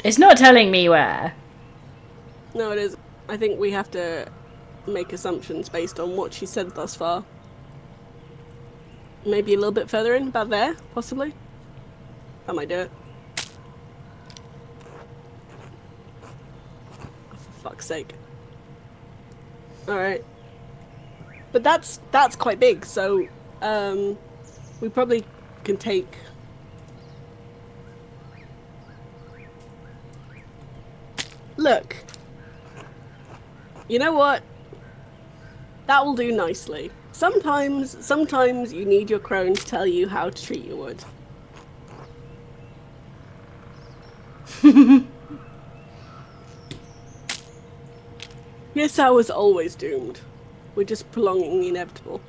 Speaker 2: It's not telling me where.
Speaker 1: No, it is. I think we have to make assumptions based on what she said thus far. Maybe a little bit further in, about there, possibly. That might do it. Oh, for fuck's sake. Alright. But that's quite big, so we probably can take... Look. You know what? That will do nicely. Sometimes you need your crone to tell you how to treat your wood. Yes, I was always doomed. We're just prolonging the inevitable.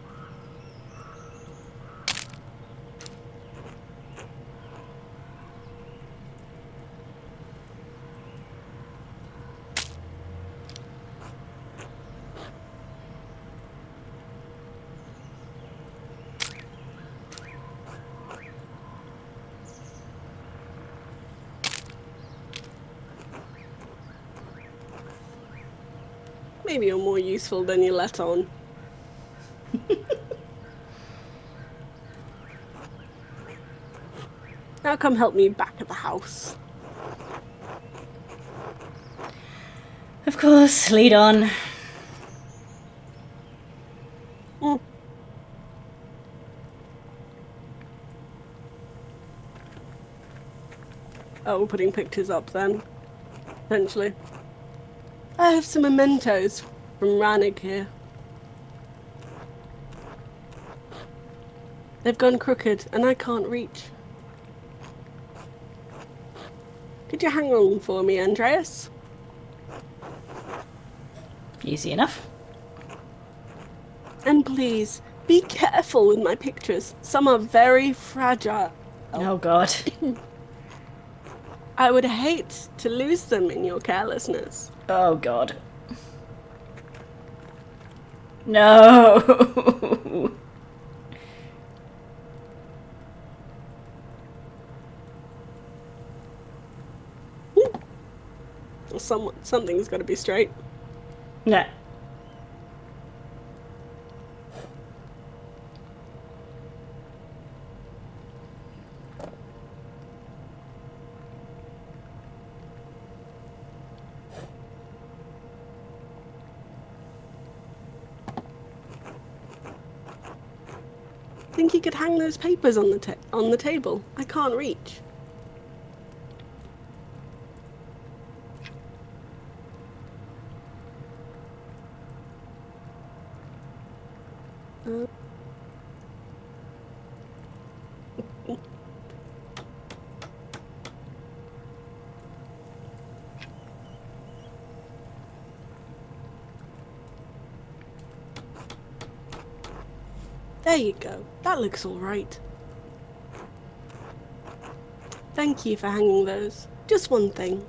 Speaker 1: Maybe you're more useful than you let on. Now come help me back at the house.
Speaker 2: Of course, lead on.
Speaker 1: Mm. Oh, we're putting pictures up then, potentially. I have some mementos from Rannig here. They've gone crooked, and I can't reach. Could you hang on for me, Andreas?
Speaker 2: Easy enough.
Speaker 1: And please, be careful with my pictures. Some are very fragile.
Speaker 2: Oh god.
Speaker 1: I would hate to lose them in your carelessness.
Speaker 2: Oh god. No.
Speaker 1: Something's got to be straight.
Speaker 2: No.
Speaker 1: Think you could hang those papers on the table? I can't reach. Uh, There you go. That looks all right. Thank you for hanging those. Just one thing.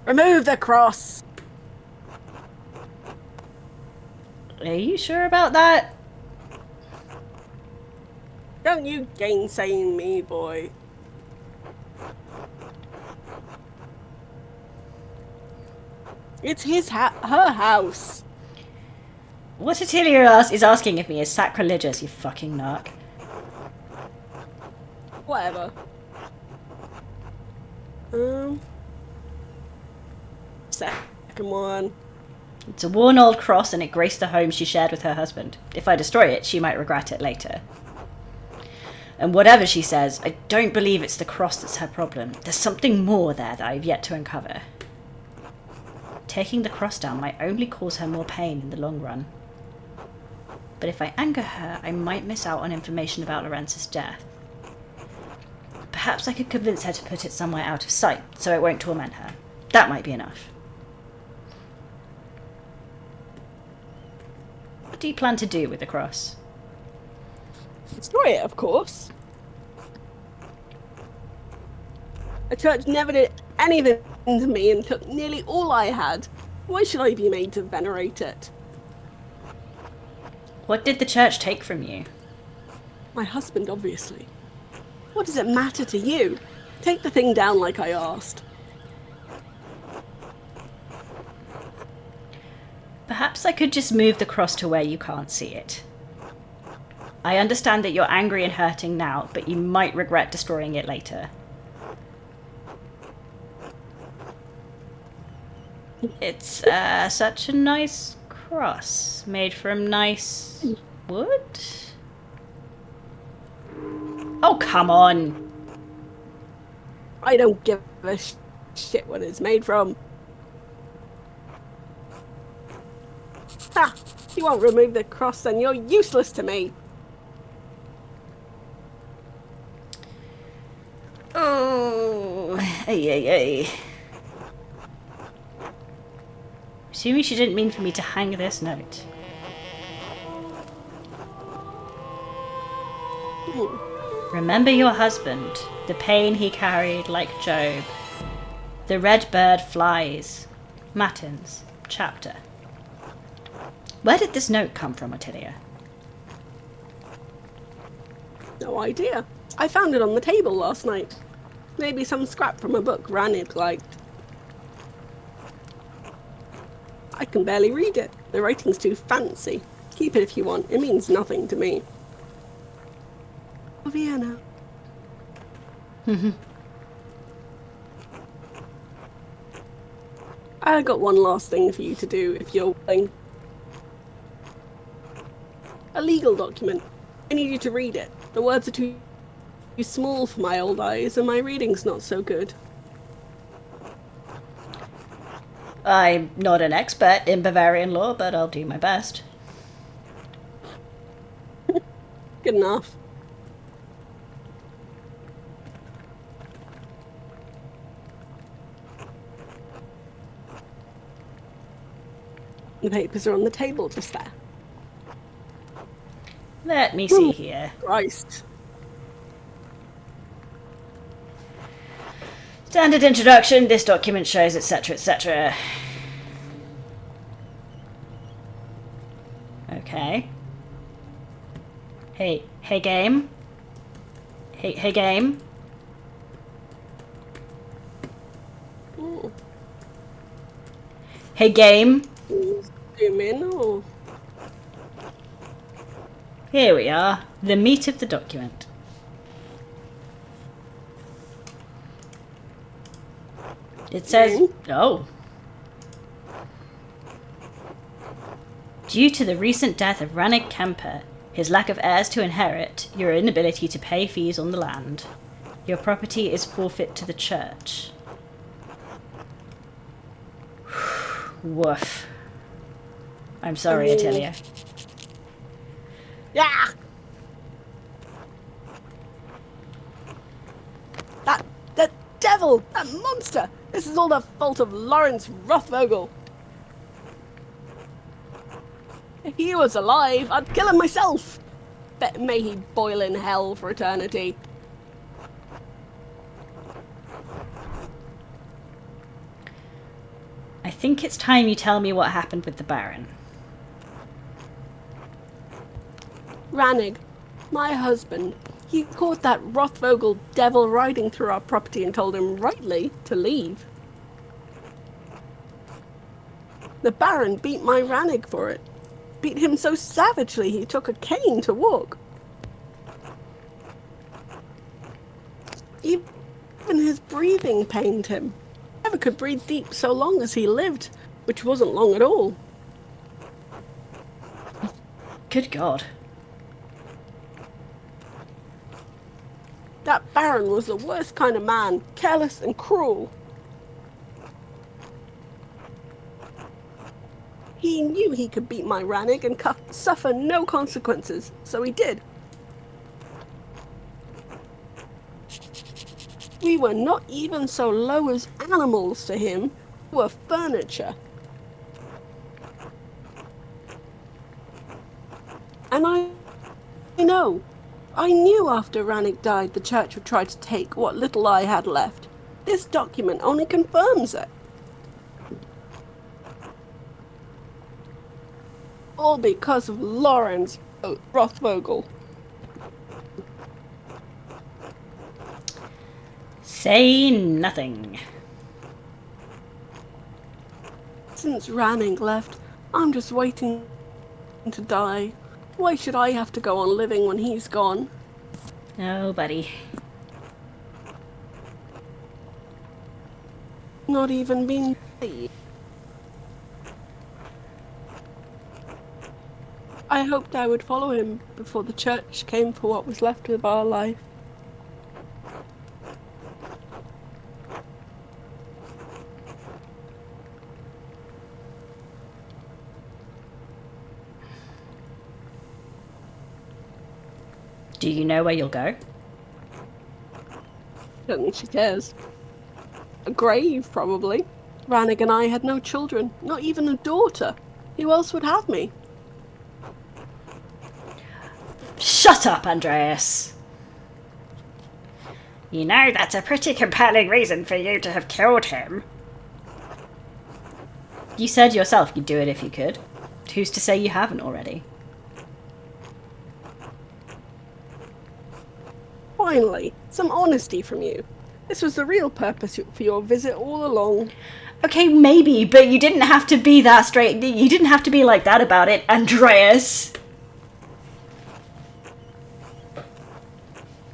Speaker 1: Remove the cross!
Speaker 2: Are you sure about that?
Speaker 1: Don't you gainsay me, boy. It's her house.
Speaker 2: What Attilia is asking of me is sacrilegious, you fucking narc.
Speaker 1: Whatever. Second one.
Speaker 2: It's a worn old cross and it graced the home she shared with her husband. If I destroy it, she might regret it later. And whatever she says, I don't believe it's the cross that's her problem. There's something more there that I've yet to uncover. Taking the cross down might only cause her more pain in the long run. But if I anger her, I might miss out on information about Lorenz's death. Perhaps I could convince her to put it somewhere out of sight, so it won't torment her. That might be enough. What do you plan to do with the cross?
Speaker 1: Destroy it, of course. The church never did anything to me and took nearly all I had. Why should I be made to venerate it?
Speaker 2: What did the church take from you?
Speaker 1: My husband, obviously. What does it matter to you? Take the thing down like I asked.
Speaker 2: Perhaps I could just move the cross to where you can't see it. I understand that you're angry and hurting now, but you might regret destroying it later. It's such a nice cross, made from nice wood? Oh, come on!
Speaker 1: I don't give a shit what it's made from. Ha! You won't remove the cross, then you're useless to me.
Speaker 2: Oh, ay. Assuming she didn't mean for me to hang this note. Remember your husband, the pain he carried like Job. The red bird flies. Matins, chapter. Where did this note come from, Attilia?
Speaker 1: No idea. I found it on the table last night. Maybe some scrap from a book Rannig liked. I can barely read it. The writing's too fancy. Keep it if you want. It means nothing to me. Vienna. I got one last thing for you to do if you're willing. A legal document. I need you to read it. The words are too small for my old eyes, and my reading's not so good.
Speaker 2: I'm not an expert in Bavarian law, but I'll do my best.
Speaker 1: Good enough. The papers are on the table just there.
Speaker 2: Let me see here.
Speaker 1: Christ.
Speaker 2: Standard introduction, this document shows, etc., etc. Okay. Hey game. Hey game.
Speaker 1: Ooh.
Speaker 2: Hey game.
Speaker 1: Zoom in or...
Speaker 2: Here we are, the meat of the document. It says, oh. Due to the recent death of Rannig Kemper, his lack of heirs to inherit, your inability to pay fees on the land, your property is forfeit to the church. Woof. I'm sorry, Attilia.
Speaker 1: Yeah! That devil! That monster! This is all the fault of Lawrence Rothvogel. If he was alive, I'd kill him myself. May he boil in hell for eternity.
Speaker 2: I think it's time you tell me what happened with the Baron.
Speaker 1: Rannig, my husband, he caught that Rothvogel devil riding through our property and told him rightly to leave. The Baron beat my Rannig for it. Beat him so savagely he took a cane to walk. Even his breathing pained him. Never could breathe deep so long as he lived, which wasn't long at all.
Speaker 2: Good God.
Speaker 1: That Baron was the worst kind of man, careless and cruel. He knew he could beat my Rannig and suffer no consequences, so he did. We were not even so low as animals to him. We were furniture. And I knew after Rannig died the church would try to take what little I had left. This document only confirms it. All because of Lawrence Rothvogel.
Speaker 2: Say nothing.
Speaker 1: Since Rannig left, I'm just waiting to die. Why should I have to go on living when he's gone?
Speaker 2: Oh, buddy.
Speaker 1: Not even been paid. I hoped I would follow him before the church came for what was left of our life.
Speaker 2: Do you know where you'll go?
Speaker 1: Don't think she cares. A grave, probably. Rannig and I had no children, not even a daughter. Who else would have me?
Speaker 2: Shut up, Andreas. You know, that's a pretty compelling reason for you to have killed him. You said yourself you'd do it if you could. Who's to say you haven't already?
Speaker 1: Finally, some honesty from you. This was the real purpose for your visit all along.
Speaker 2: Okay, maybe, but you didn't have to be that straight. You didn't have to be like that about it, Andreas.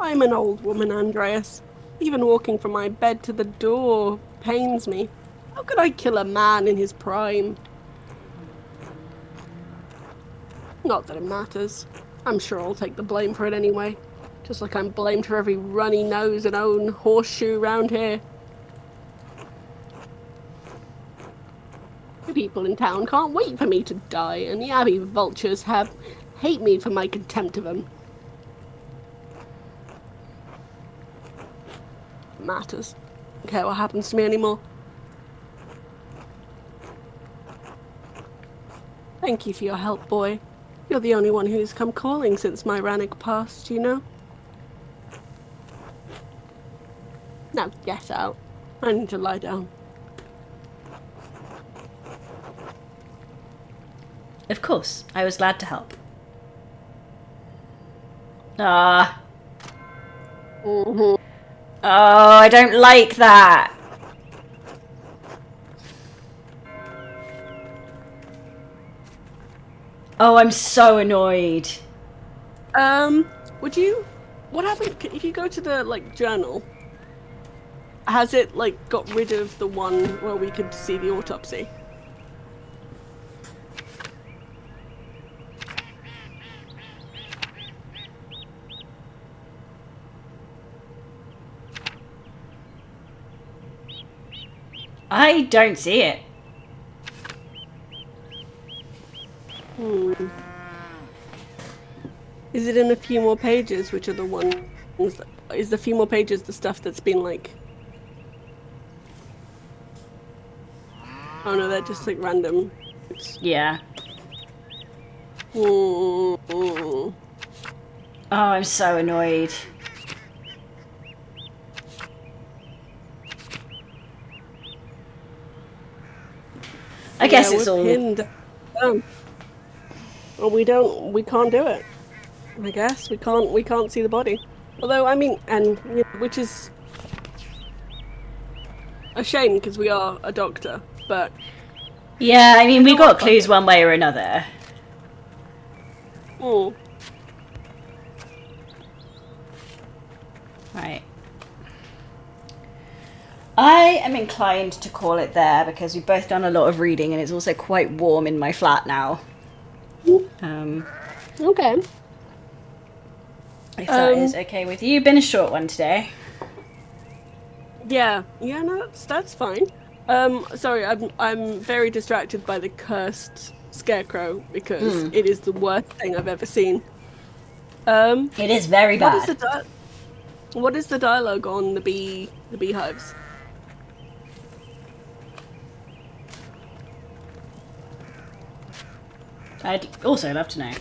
Speaker 1: I'm an old woman, Andreas. Even walking from my bed to the door pains me. How could I kill a man in his prime? Not that it matters. I'm sure I'll take the blame for it anyway. Just like I'm blamed for every runny nose and own horseshoe round here. The people in town can't wait for me to die, and the Abbey vultures hate me for my contempt of them. Matters. Don't care what happens to me anymore. Thank you for your help, boy. You're the only one who's come calling since my Rannick passed, you know? Now get out. I need to lie down.
Speaker 2: Of course, I was glad to help. Ah.
Speaker 1: Mm-hmm.
Speaker 2: Oh, I don't like that. Oh, I'm so annoyed.
Speaker 1: Would you... What happened if you go to the, like, journal? Has it, like, got rid of the one where we could see the autopsy?
Speaker 2: I don't see it.
Speaker 1: Is it in a few more pages, which are the ones that... Is the few more pages the stuff that's been, like... Oh no, they're just, like, random.
Speaker 2: Yeah.
Speaker 1: Mm-hmm.
Speaker 2: Oh, I'm so annoyed. I guess it's all...
Speaker 1: Pinned. Well, we can't do it. I guess we can't see the body. Although, I mean, and which is a shame because we are a doctor, but
Speaker 2: Yeah, I mean, we got clues one way or another.
Speaker 1: Mm.
Speaker 2: Right. I am inclined to call it there because we've both done a lot of reading and it's also quite warm in my flat now.
Speaker 1: Okay.
Speaker 2: If that is okay with you. Been a short one today.
Speaker 1: Yeah, no, that's fine. Sorry, I'm very distracted by the cursed scarecrow because it is the worst thing I've ever seen.
Speaker 2: It is very bad.
Speaker 1: What is the dialogue on the beehives?
Speaker 2: I'd also love to know.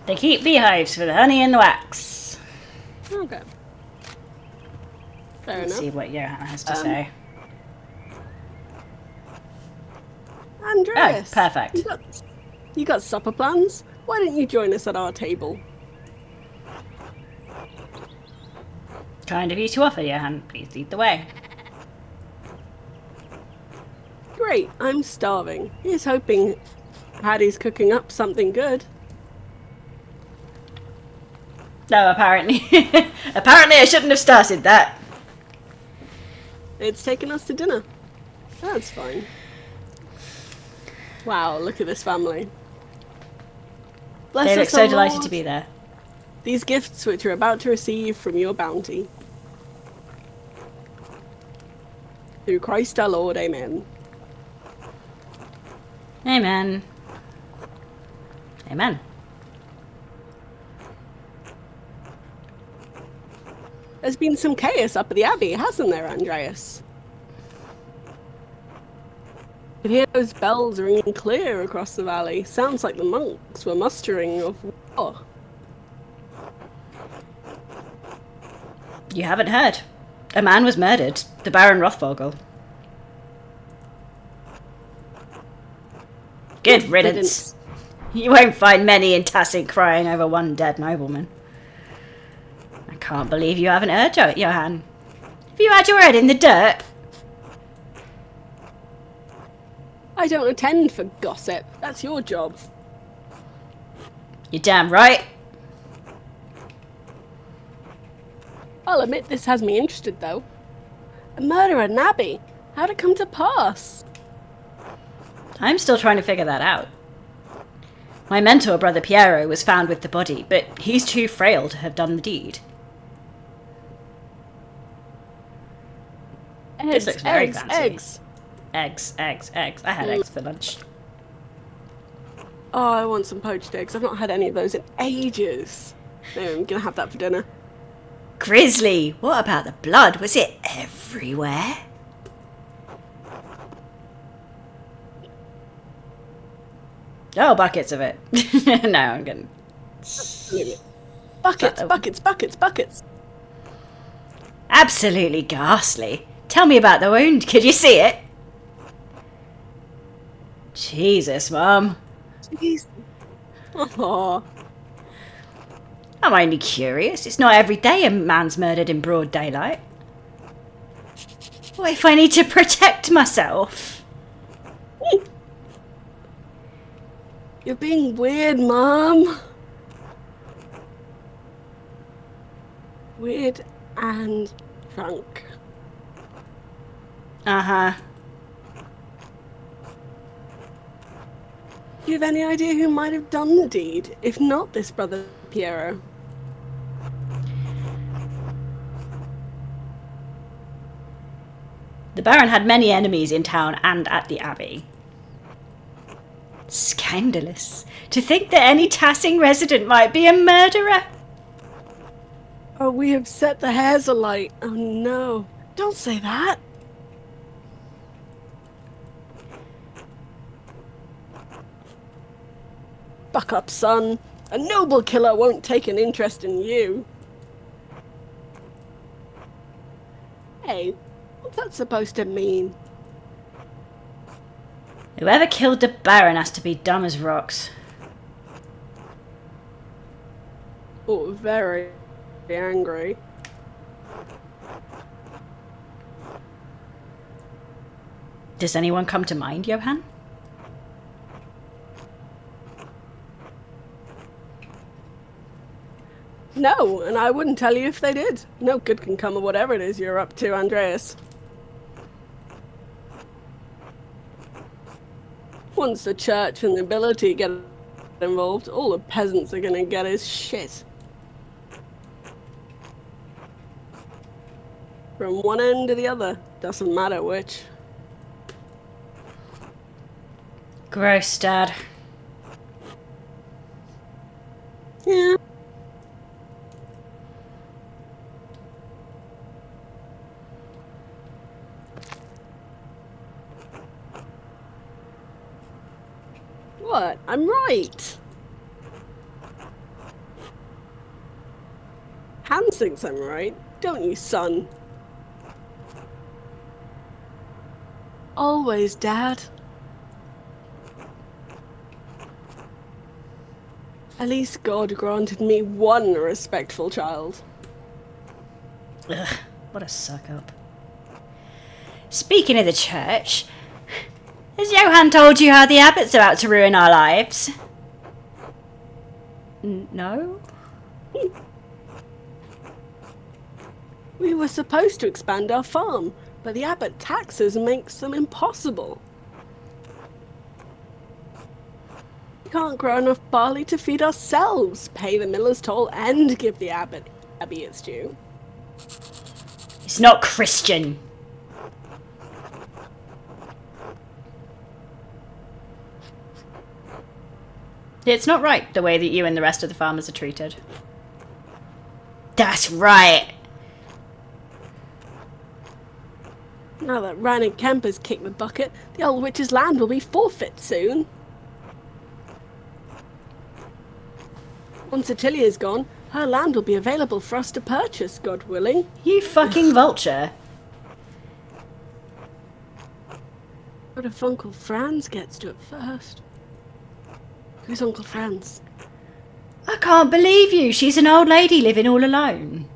Speaker 2: They keep beehives for the honey and the wax.
Speaker 1: Okay. Fair
Speaker 2: Let's
Speaker 1: enough.
Speaker 2: see what Johanna has to say.
Speaker 1: Andreas.
Speaker 2: Oh, perfect.
Speaker 1: You got supper plans? Why don't you join us at our table?
Speaker 2: Kind of you to offer, Johan. Please lead the way.
Speaker 1: Great, I'm starving. Here's hoping Hattie's cooking up something good.
Speaker 2: No, apparently. Apparently I shouldn't have started that.
Speaker 1: It's taking us to dinner. That's fine. Wow, look at this family. Bless
Speaker 2: They look
Speaker 1: us,
Speaker 2: so
Speaker 1: O
Speaker 2: delighted
Speaker 1: Lord.
Speaker 2: to be there.
Speaker 1: These gifts which you're about to receive from your bounty. Through Christ our Lord, amen.
Speaker 2: Amen. Amen.
Speaker 1: There's been some chaos up at the Abbey, hasn't there, Andreas? You can hear those bells ringing clear across the valley. Sounds like the monks were mustering of war.
Speaker 2: You haven't heard. A man was murdered. The Baron Rothvogel. Good riddance. You won't find many in Tassig crying over one dead nobleman. I can't believe you haven't heard, Johan. Have you had your head in the dirt?
Speaker 1: I don't attend for gossip. That's your job.
Speaker 2: You're damn right.
Speaker 1: I'll admit this has me interested, though. A murder at an abbey? How'd it come to pass?
Speaker 2: I'm still trying to figure that out. My mentor, Brother Piero, was found with the body, but he's too frail to have done the deed.
Speaker 1: Eggs,
Speaker 2: This looks very
Speaker 1: eggs,
Speaker 2: fancy.
Speaker 1: eggs.
Speaker 2: Eggs. I had eggs for lunch.
Speaker 1: Oh, I want some poached eggs. I've not had any of those in ages. Maybe I'm gonna have that for dinner.
Speaker 2: Grizzly, what about the blood? Was it everywhere? Oh, buckets of it. No, I'm getting...
Speaker 1: Absolutely. Buckets.
Speaker 2: Absolutely ghastly. Tell me about the wound. Could you see it? Jesus, Mum.
Speaker 1: Jeez. Oh.
Speaker 2: I'm only curious. It's not every day a man's murdered in broad daylight. What if I need to protect myself?
Speaker 1: You're being weird, Mum. Weird and drunk.
Speaker 2: Uh-huh.
Speaker 1: Do you have any idea who might have done the deed, if not this Brother Piero?
Speaker 2: The Baron had many enemies in town and at the Abbey. Scandalous. To think that any passing resident might be a murderer.
Speaker 1: Oh, we have set the hairs alight. Oh no. Don't say that. Buck up, son. A noble killer won't take an interest in you. Hey, what's that supposed to mean?
Speaker 2: Whoever killed the Baron has to be dumb as rocks.
Speaker 1: Oh, very angry.
Speaker 2: Does anyone come to mind, Johann?
Speaker 1: No, and I wouldn't tell you if they did. No good can come of whatever it is you're up to, Andreas. Once the church and the nobility get involved, all the peasants are gonna get is shit. From one end to the other, doesn't matter which.
Speaker 2: Gross, Dad.
Speaker 1: Yeah. What? I'm right. Hans thinks I'm right, don't you, son? Always, Dad. At least God granted me one respectful child.
Speaker 2: Ugh, what a suck-up. Speaking of the church, has Johann told you how the abbot's about to ruin our lives? No?
Speaker 1: We were supposed to expand our farm, but the abbot taxes makes them impossible. We can't grow enough barley to feed ourselves, pay the miller's toll, and give the abbey its due.
Speaker 2: It's not Christian. It's not right the way that you and the rest of the farmers are treated. That's right.
Speaker 1: Now that Ranny Kemp has kicked the bucket, the old witch's land will be forfeit soon. Once Attilia's gone, her land will be available for us to purchase, God willing.
Speaker 2: You fucking vulture.
Speaker 1: But if Uncle Franz gets to it first. Who's Uncle Franz?
Speaker 2: I can't believe you. She's an old lady living all alone.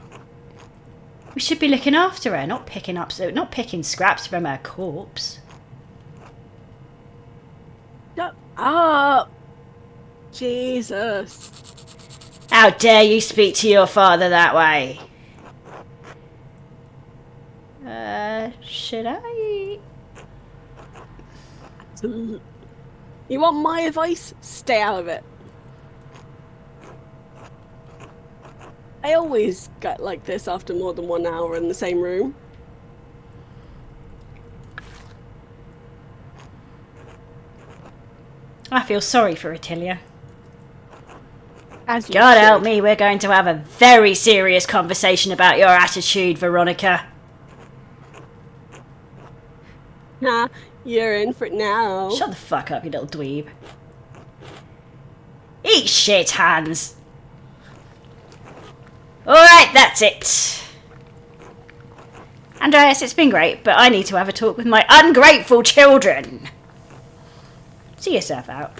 Speaker 2: We should be looking after her, not picking scraps from her corpse.
Speaker 1: Shut up! Jesus.
Speaker 2: How dare you speak to your father that way? Should I?
Speaker 1: Absolutely. You want my advice? Stay out of it. I always get like this after more than 1 hour in the same room.
Speaker 2: I feel sorry for Attilia.
Speaker 1: As you
Speaker 2: God
Speaker 1: should.
Speaker 2: help me, we're going to have a very serious conversation about your attitude, Veronica.
Speaker 1: Nah, you're in for it now.
Speaker 2: Shut the fuck up, you little dweeb. Eat shit, Hans. Alright, that's it. Andreas, it's been great, but I need to have a talk with my ungrateful children. See yourself out.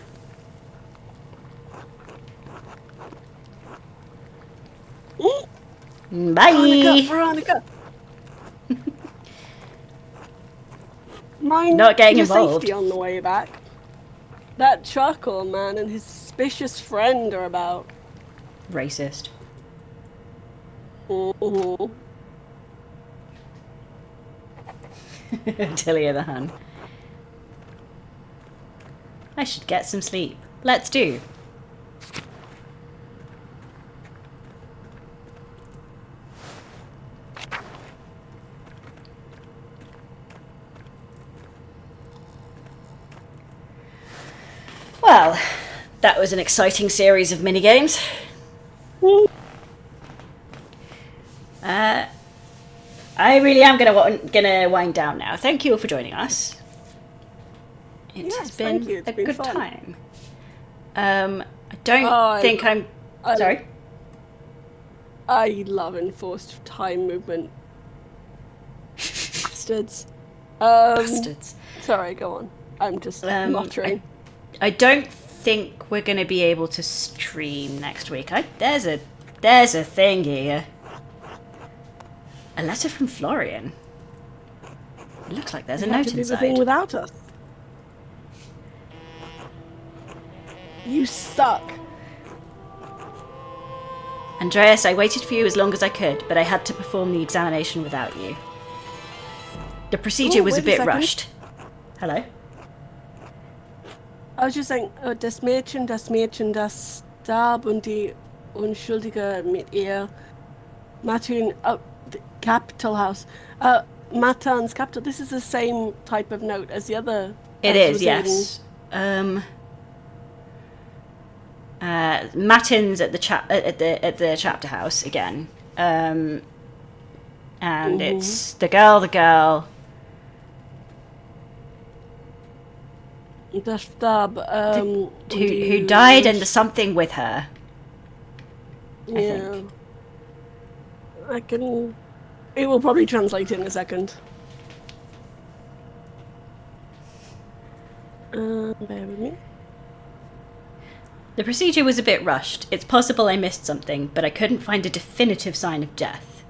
Speaker 2: Bye.
Speaker 1: Veronica. Mind
Speaker 2: Not getting
Speaker 1: your
Speaker 2: involved.
Speaker 1: safety on the way back. That charcoal man and his suspicious friend are about.
Speaker 2: Racist.
Speaker 1: Mm-hmm.
Speaker 2: Tilly the Hun. I should get some sleep. Let's do. Well, that was an exciting series of minigames. I really am gonna wind down now. Thank you all for joining us. It has been a good
Speaker 1: fun.
Speaker 2: time. I don't think I'm sorry.
Speaker 1: I love enforced time movement. Bastards.
Speaker 2: Bastards.
Speaker 1: Sorry, go on. I'm just muttering.
Speaker 2: I don't think we're going to be able to stream next week. There's a thing here. A letter from Florian. It looks like there's a note
Speaker 1: to do
Speaker 2: inside.
Speaker 1: the thing without us. You suck.
Speaker 2: Andreas, I waited for you as long as I could, but I had to perform the examination without you. The procedure was a bit rushed. Hello?
Speaker 1: I was just saying, das Mädchen, das starb und die Unschuldige mit ihr. Matun, the Capital House. Matan's Capital. This is the same type of note as the other.
Speaker 2: It is, yes. Matin's at the chapter house again. And it's the girl.
Speaker 1: Das starb,
Speaker 2: who died, and there's something with her.
Speaker 1: Yeah. I can. It will probably translate in a second. Bear with me.
Speaker 2: The procedure was a bit rushed. It's possible I missed something, but I couldn't find a definitive sign of death.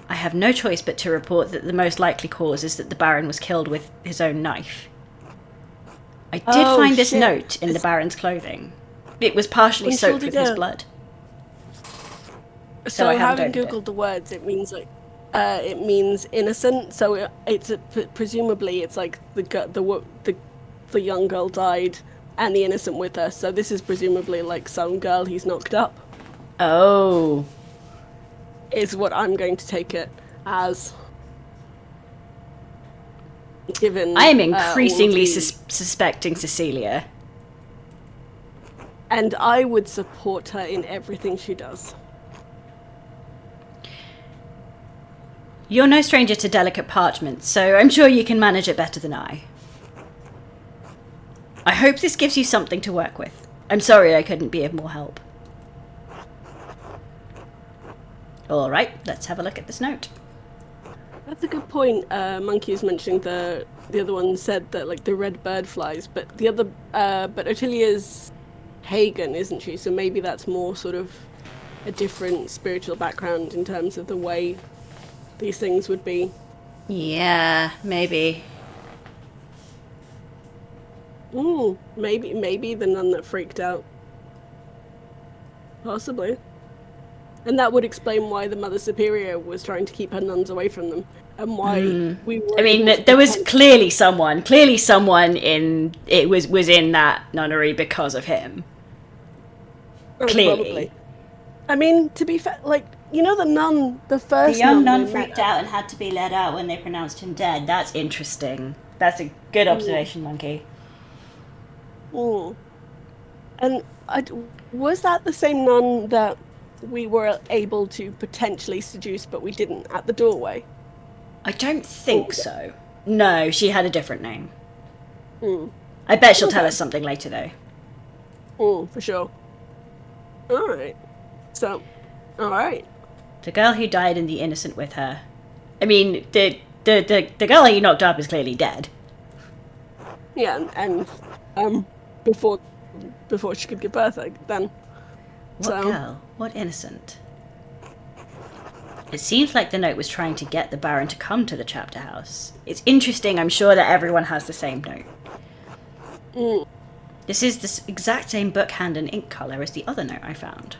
Speaker 2: I have no choice but to report that the most likely cause is that the Baron was killed with his own knife. I did find this note in the Baron's clothing. It was partially soaked with his blood.
Speaker 1: So having googled the words, it means like it means innocent. So it's presumably it's like the young girl died and the innocent with her. So this is presumably like some girl he's knocked up.
Speaker 2: Oh,
Speaker 1: is what I'm going to take it as. Given
Speaker 2: I am increasingly suspecting Cecilia.
Speaker 1: And I would support her in everything she does.
Speaker 2: You're no stranger to delicate parchment, so I'm sure you can manage it better than I. I hope this gives you something to work with. I'm sorry I couldn't be of more help. Alright, let's have a look at this note.
Speaker 1: That's a good point. Monkey was mentioning the other one said that like the red bird flies, but the other but Ottilia's Hagen, isn't she? So maybe that's more sort of a different spiritual background in terms of the way these things would be.
Speaker 2: Yeah, maybe.
Speaker 1: Maybe the nun that freaked out. Possibly. And that would explain why the Mother Superior was trying to keep her nuns away from them, and why we were.
Speaker 2: I mean, there was clearly someone in it was in that nunnery because of him. Clearly.
Speaker 1: Probably. I mean, to be fair, like, you know, the first
Speaker 2: the young
Speaker 1: nun
Speaker 2: freaked out and had to be let out when they pronounced him dead. That's interesting. That's a good observation, Monkey.
Speaker 1: Mm. And was that the same nun that we were able to potentially seduce, but we didn't at the doorway?
Speaker 2: I don't think so. No, she had a different name.
Speaker 1: I
Speaker 2: bet she'll tell us something later, though.
Speaker 1: For sure. All right. So, all right.
Speaker 2: The girl who died and the innocent with her. I mean, the girl he knocked up is clearly dead.
Speaker 1: Yeah, and before she could give birth, then.
Speaker 2: What girl? What innocent? It seems like the note was trying to get the Baron to come to the chapter house. It's interesting, I'm sure that everyone has the same note. This is the exact same bookhand and ink colour as the other note I found.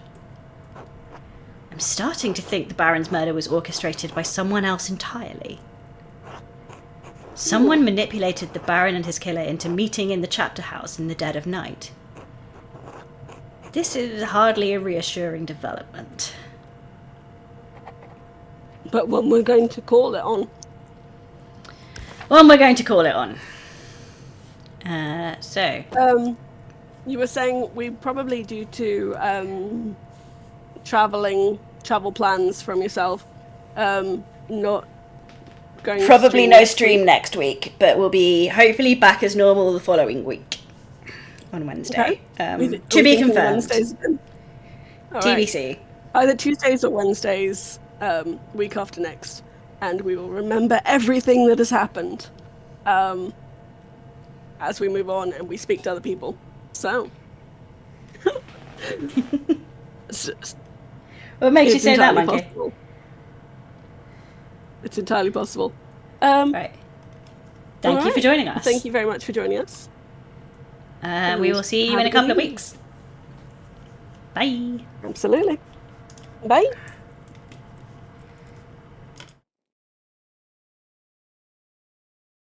Speaker 2: I'm starting to think the Baron's murder was orchestrated by someone else entirely. Someone manipulated the Baron and his killer into meeting in the chapter house in the dead of night. This is hardly a reassuring development.
Speaker 1: But when we're going to call it on?
Speaker 2: When we're going to call it on.
Speaker 1: You were saying we probably, due to travel plans from yourself, not going.
Speaker 2: Probably no stream next week, but we'll be hopefully back as normal the following week on Wednesday.
Speaker 1: Okay.
Speaker 2: To be confirmed. TBC.
Speaker 1: Right. Either Tuesdays or Wednesdays, week after next, and we will remember everything that has happened as we move on and we speak to other people. So,
Speaker 2: what makes you say that, Monkey?
Speaker 1: Possible. It's entirely possible.
Speaker 2: Right. Thank you for joining us.
Speaker 1: Thank you very much for joining us.
Speaker 2: We will see you in a couple of weeks. Bye.
Speaker 1: Absolutely. Bye.